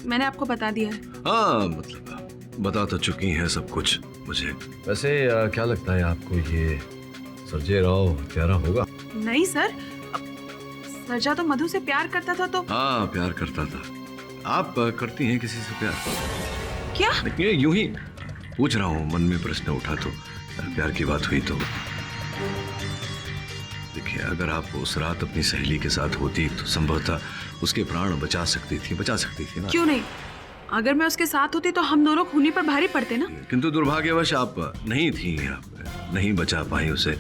मैंने आपको बता दिया है। हाँ, मतलब बता तो चुकी हैं सब कुछ मुझे। वैसे क्या लगता है आपको ये सर्जे राव हत्यारा होगा? नहीं सर, सर्जा तो मधु से प्यार करता था। तो हाँ, प्यार करता था। आप करती हैं किसी से प्यार? क्या? देखिए, यूं ही पूछ रहा हूँ, मन में प्रश्न उठा तो प्यार की बात हुई तो। देखिए, अगर आप उस रात अपनी सहेली के साथ होती तो संभवतः उसके प्राण बचा सकती थी ना? क्यों नहीं? अगर मैं उसके साथ होती तो हम दोनों खूनी पर भारी पड़ते ना। किंतु दुर्भाग्यवश आप नहीं थी, आप नहीं बचा पाई उसे।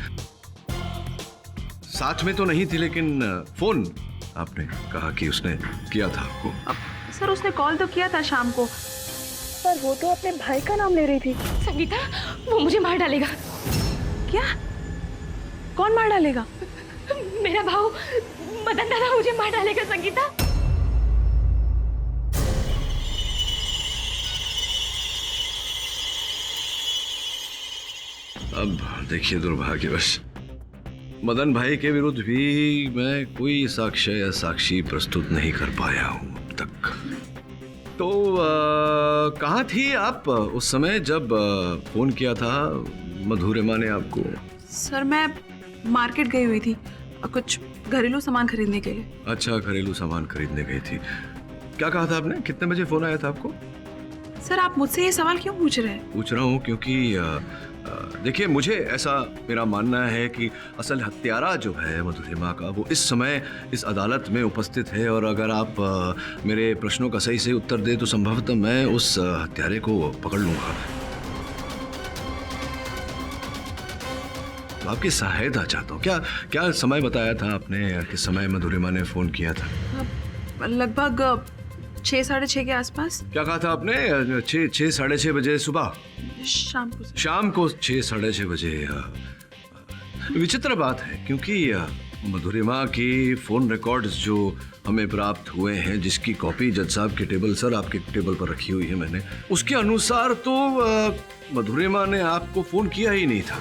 साथ में तो नहीं थी, लेकिन फोन आपने कहा कि उसने किया था आपको। सर, उसने कॉल तो किया था शाम को, पर वो तो अपने भाई का नाम ले रही थी। संगीता, वो मुझे मार डालेगा। क्या? कौन मार डालेगा? मेरा भाऊ मदन दादा मुझे मार डालेगा संगीता। अब देखिए, दुर्भाग्यवश मदन भाई के विरुद्ध भी मैं कोई साक्ष्य या साक्षी प्रस्तुत नहीं कर पाया हूं अब तक। तो कहाँ थी आप उस समय जब फोन किया था मधुरिमा ने आपको? सर, मैं मार्केट गई हुई थी कुछ घरेलू सामान खरीदने के लिए। अच्छा, घरेलू सामान खरीदने गई थी। क्या कहा था आपने? कितने बजे फोन आया था आपको? सर, आप मुझसे ये सवाल क्यों पूछ रहे हैं? पूछ रहा हूँ क्योंकि देखिए, मुझे ऐसा मेरा मानना है कि असल हत्यारा जो है मधुरिमा का, वो इस समय इस अदालत में उपस्थित है, और अगर आप मेरे प्रश्नों का सही से उत्तर दे तो संभवतः मैं उस हत्यारे को पकड़ लूंगा। तो आपकी सहायता चाहता हूँ। क्या समय बताया था आपने, किस समय मधुरिमा ने फोन किया था? लगभग 6 साढ़े 6 के आसपास। क्या कहा था आपने? 6 साढ़े 6 बजे सुबह? शाम को 6 साढ़े 6 बजे। विचित्र बात है क्योंकि मधुरिमा की फोन रिकॉर्ड्स जो हमें प्राप्त हुए हैं, जिसकी कॉपी जज साहब के टेबल, सर आपके टेबल पर रखी हुई है मैंने, उसके अनुसार तो मधुरिमा ने आपको फोन किया ही नहीं था।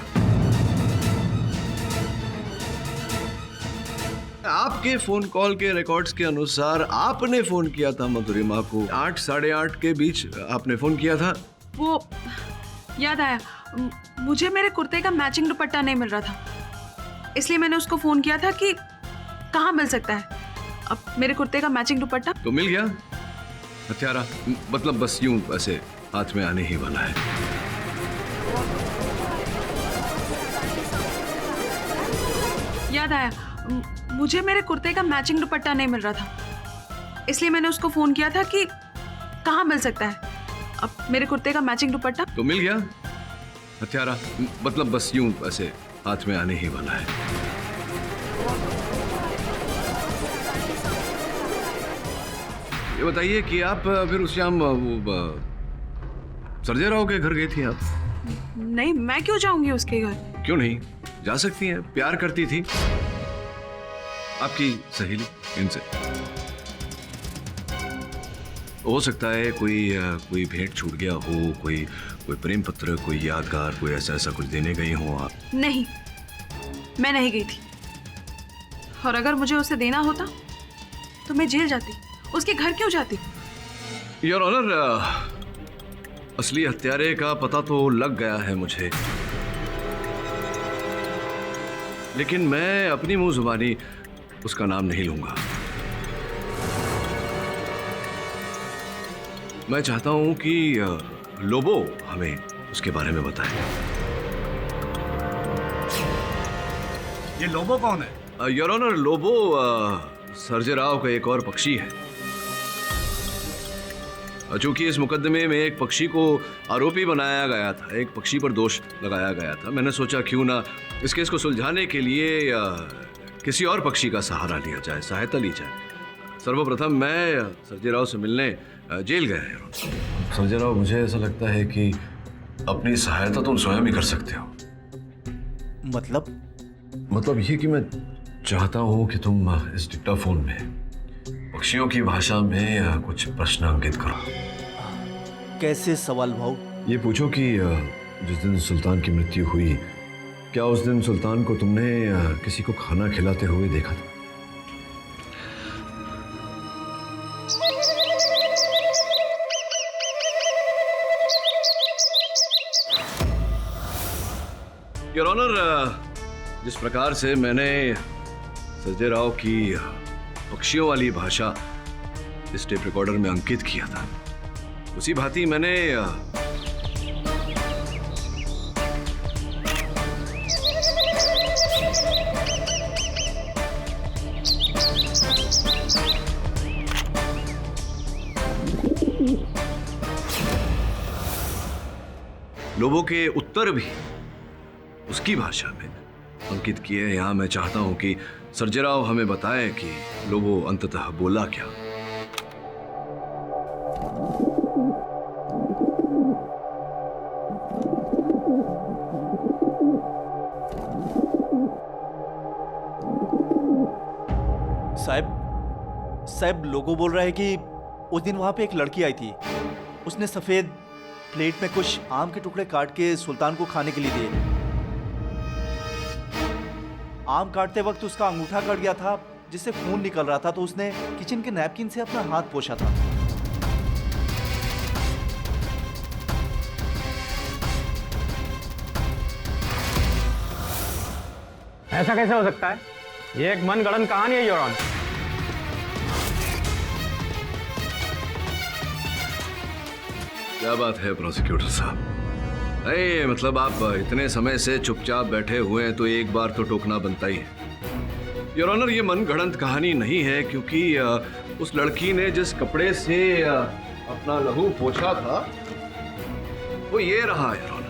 आपके फोन कॉल के रिकॉर्ड्स के अनुसार आपने फोन किया था मधुरिमा को 8 साढ़े 8 के बीच आपने फोन किया था। वो याद आया, मुझे मेरे कुर्ते का मैचिंग दुपट्टा नहीं मिल रहा था, इसलिए मैंने उसको फोन किया था कि कहाँ मिल सकता है अब मेरे कुर्ते का मैचिंग दुपट्टा। तो मिल गया हत्यारा, मतलब बस यूं ऐसे हाथ में आने ही वाला है। याद आया, मुझे मेरे कुर्ते का मैचिंग दुपट्टा नहीं मिल रहा था, इसलिए मैंने उसको फोन किया था कि कहाँ मिल सकता है अब मेरे कुर्ते का मैचिंग दुपट्टा। तो मिल गया हत्यारा, मतलब बस यूं ऐसे हाथ में आने ही वाला है। ये बताइए कि आप फिर उस शाम सर्जे राव के घर गई थी आप? नहीं, मैं क्यों जाऊंगी उसके घर? क्यों नहीं, जा सकती हैं, प्यार करती थी आपकी सहेली इनसे। हो सकता है कोई भेंट छूट गया हो, कोई प्रेम पत्र, कोई यादगार, कोई ऐसा कुछ देने गई हो आप। नहीं, मैं नहीं गई थी, और अगर मुझे उसे देना होता तो मैं जेल जाती, उसके घर क्यों जाती? योर ऑनर, असली हत्यारे का पता तो लग गया है मुझे, लेकिन मैं अपनी मुंह जुबानी उसका नाम नहीं लूंगा। मैं चाहता हूं कि लोबो हमें उसके बारे में बताए। ये लोबो कौन है? योर ऑनर, लोबो सर्जे राव का एक और पक्षी है। चूंकि इस मुकदमे में एक पक्षी को आरोपी बनाया गया था, एक पक्षी पर दोष लगाया गया था, मैंने सोचा क्यों ना इस केस को सुलझाने के लिए किसी और पक्षी का सहारा लिया जाए, सहायता ली जाए। सर्वप्रथम मैं सर्जे राव से मिलने जेल गया। सर्जे राव, मुझे ऐसा लगता है कि अपनी सहायता तुम स्वयं ही कर सकते हो। मतलब ये कि मैं चाहता हूं कि तुम इस डिक्टाफोन में पक्षियों की भाषा में कुछ प्रश्न अंकित करो। कैसे सवाल भाऊ? ये पूछो कि जिस दिन सुल्तान की मृत्यु हुई, क्या उस दिन सुल्तान को तुमने किसी को खाना खिलाते हुए देखा था? योर ऑनर, जिस प्रकार से मैंने सर्जे राव की पक्षियों वाली भाषा इस टेप रिकॉर्डर में अंकित किया था, उसी भांति मैंने लोगों के उत्तर भी उसकी भाषा में अंकित किए। यहां मैं चाहता हूं कि सर्जे राव हमें बताए कि लोबो अंततः बोला क्या। साहब, लोगो बोल रहा है कि उस दिन वहां पे एक लड़की आई थी, उसने सफेद प्लेट में कुछ आम के टुकड़े काट के सुल्तान को खाने के लिए दिए। आम काटते वक्त उसका अंगूठा कट गया था, जिससे खून निकल रहा था, तो उसने किचन के नैपकिन से अपना हाथ पोंछा था। ऐसा कैसे हो सकता है? ये एक मनगढ़ंत कहानी है योर ऑनर। क्या बात है प्रोसिक्यूटर साहब? नहीं, मतलब आप इतने समय से चुपचाप बैठे हुए हैं तो एक बार तो टोकना बनता ही है। योर ऑनर, ये मनगढ़ंत कहानी नहीं है, क्योंकि उस लड़की ने जिस कपड़े से अपना लहू पोंछा था वो ये रहा योर ऑनर।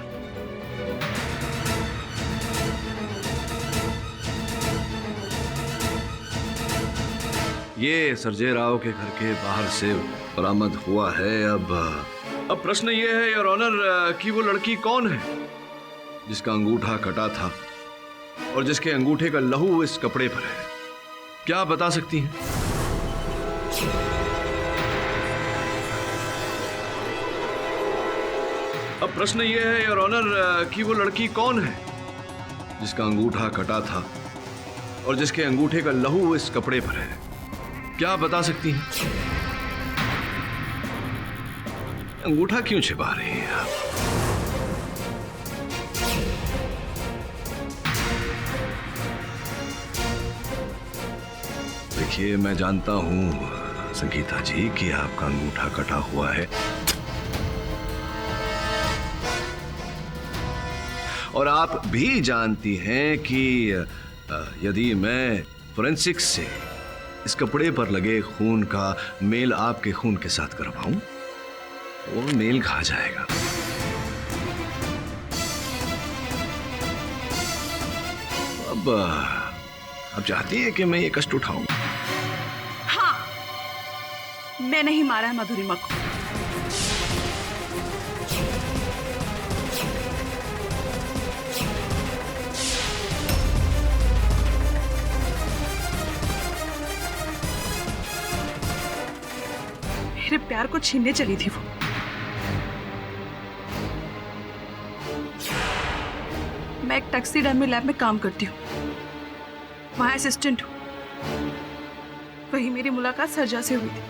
ये सर्जे राव के घर के बाहर से बरामद हुआ है। अब प्रश्न ये है योर ऑनर कि वो लड़की कौन है जिसका अंगूठा कटा था और जिसके अंगूठे का लहू इस कपड़े पर है? क्या आप बता सकती हैं? अब प्रश्न ये है योर ऑनर कि वो लड़की कौन है जिसका अंगूठा कटा था और जिसके अंगूठे का लहू इस कपड़े पर है, क्या आप बता सकती हैं? अंगूठा क्यों छिपा रही हैं आप? देखिए, मैं जानता हूं संगीता जी कि आपका अंगूठा कटा हुआ है और आप भी जानती हैं कि यदि मैं फोरेंसिक्स से इस कपड़े पर लगे खून का मेल आपके खून के साथ करवाऊं तो वो मेल खा जाएगा। अब आप चाहती हैं कि मैं ये कष्ट उठाऊं? हाँ, मैंने ही मारा है मधुरिमा को। मेरे प्यार को छीनने चली थी वो। मैं एक टैक्सी डमी लैब में काम करती हूँ, वहां असिस्टेंट हूँ। वही मेरी मुलाकात सरजा से हुई थी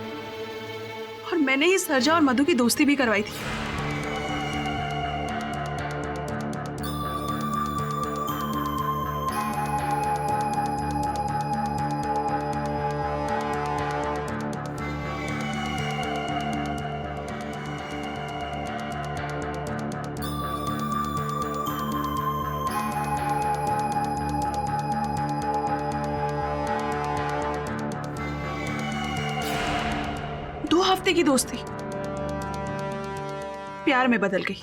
और मैंने ही सरजा और मधु की दोस्ती भी करवाई थी। हफ्ते की दोस्ती प्यार में बदल गई।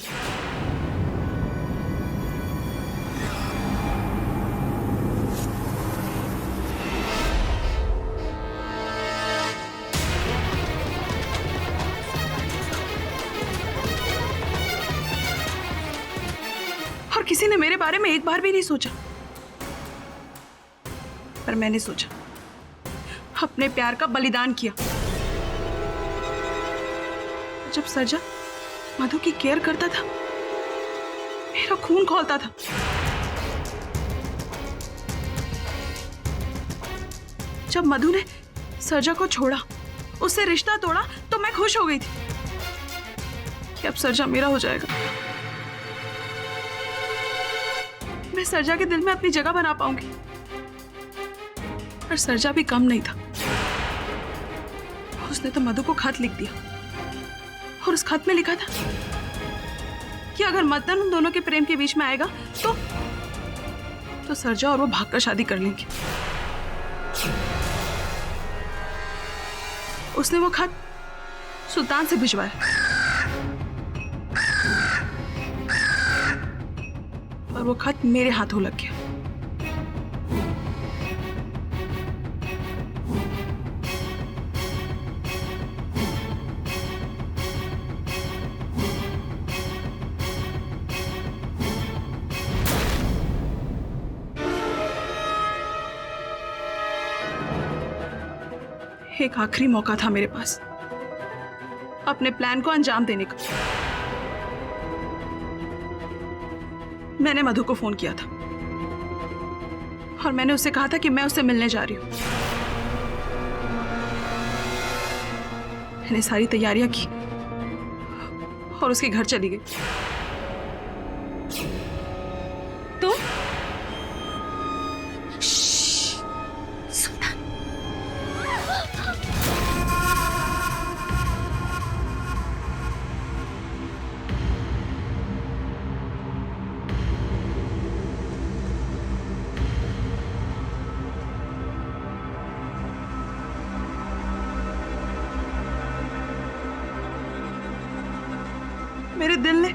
और किसी ने मेरे बारे में एक बार भी नहीं सोचा, पर मैंने सोचा, अपने प्यार का बलिदान किया। जब सरजा मधु की केयर करता था, मेरा खून खौलता था। जब मधु ने सरजा को छोड़ा, उससे रिश्ता तोड़ा, तो मैं खुश हो गई थी कि अब सरजा मेरा हो जाएगा। मैं सरजा के दिल में अपनी जगह बना पाऊंगी। पर सरजा भी कम नहीं था। उसने तो मधु को खत लिख दिया और उस खत में लिखा था कि अगर मदन उन दोनों के प्रेम के बीच में आएगा तो सरजा और वो भागकर शादी कर लेंगे। उसने वो खत सुल्तान से भिजवाया और वो खत मेरे हाथों लग गया। एक आखिरी मौका था मेरे पास अपने प्लान को अंजाम देने का। मैंने मधु को फोन किया था और मैंने उससे कहा था कि मैं उससे मिलने जा रही हूं। मैंने सारी तैयारियां की और उसके घर चली गई। तो मेरे दिल ने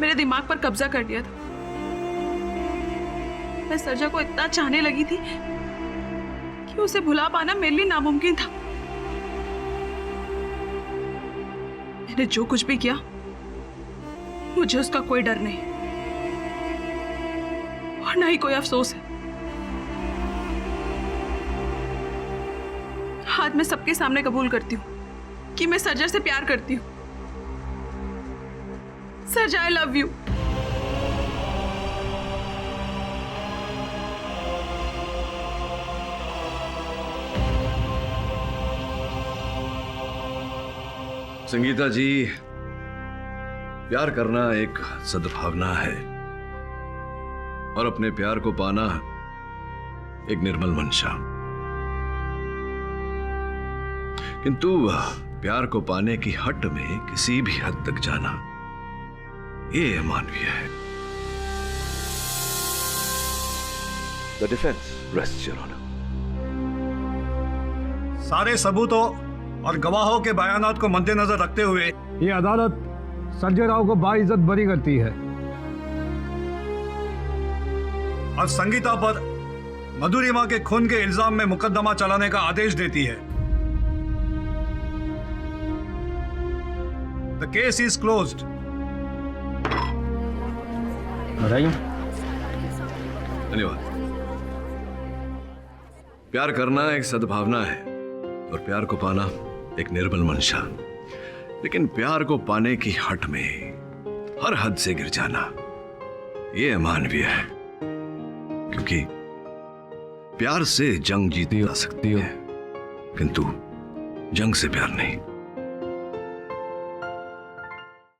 मेरे दिमाग पर कब्जा कर लिया था। मैं सरजा को इतना चाहने लगी थी कि उसे भुला पाना मेरे लिए नामुमकिन था। मैंने जो कुछ भी किया, मुझे उसका कोई डर नहीं और ना ही कोई अफसोस है। आज मैं सबके सामने कबूल करती हूँ कि मैं सरजा से प्यार करती हूँ। Sarja, I love you। Sangeeta जी, प्यार करना एक सद्भावना है और अपने प्यार को पाना एक निर्मल मंशा। किंतु प्यार को पाने की हट में किसी भी हद तक जाना, ये अमानवीय है। The defence rests your honour. सारे सबूतों और गवाहों के बयानात को मद्देनजर रखते हुए ये अदालत संजय राव को बाइज्जत बरी करती है और संगीता पर मधुरिमा के खून के इल्जाम में मुकदमा चलाने का आदेश देती है। The case is closed. धन्यवाद। प्यार करना एक सद्भावना है और प्यार को पाना एक निर्मल मंशा, लेकिन प्यार को पाने की हट में हर हद से गिर जाना, ये अमानवीय है। क्योंकि प्यार से जंग जीती जा सकती है, किंतु जंग से प्यार नहीं।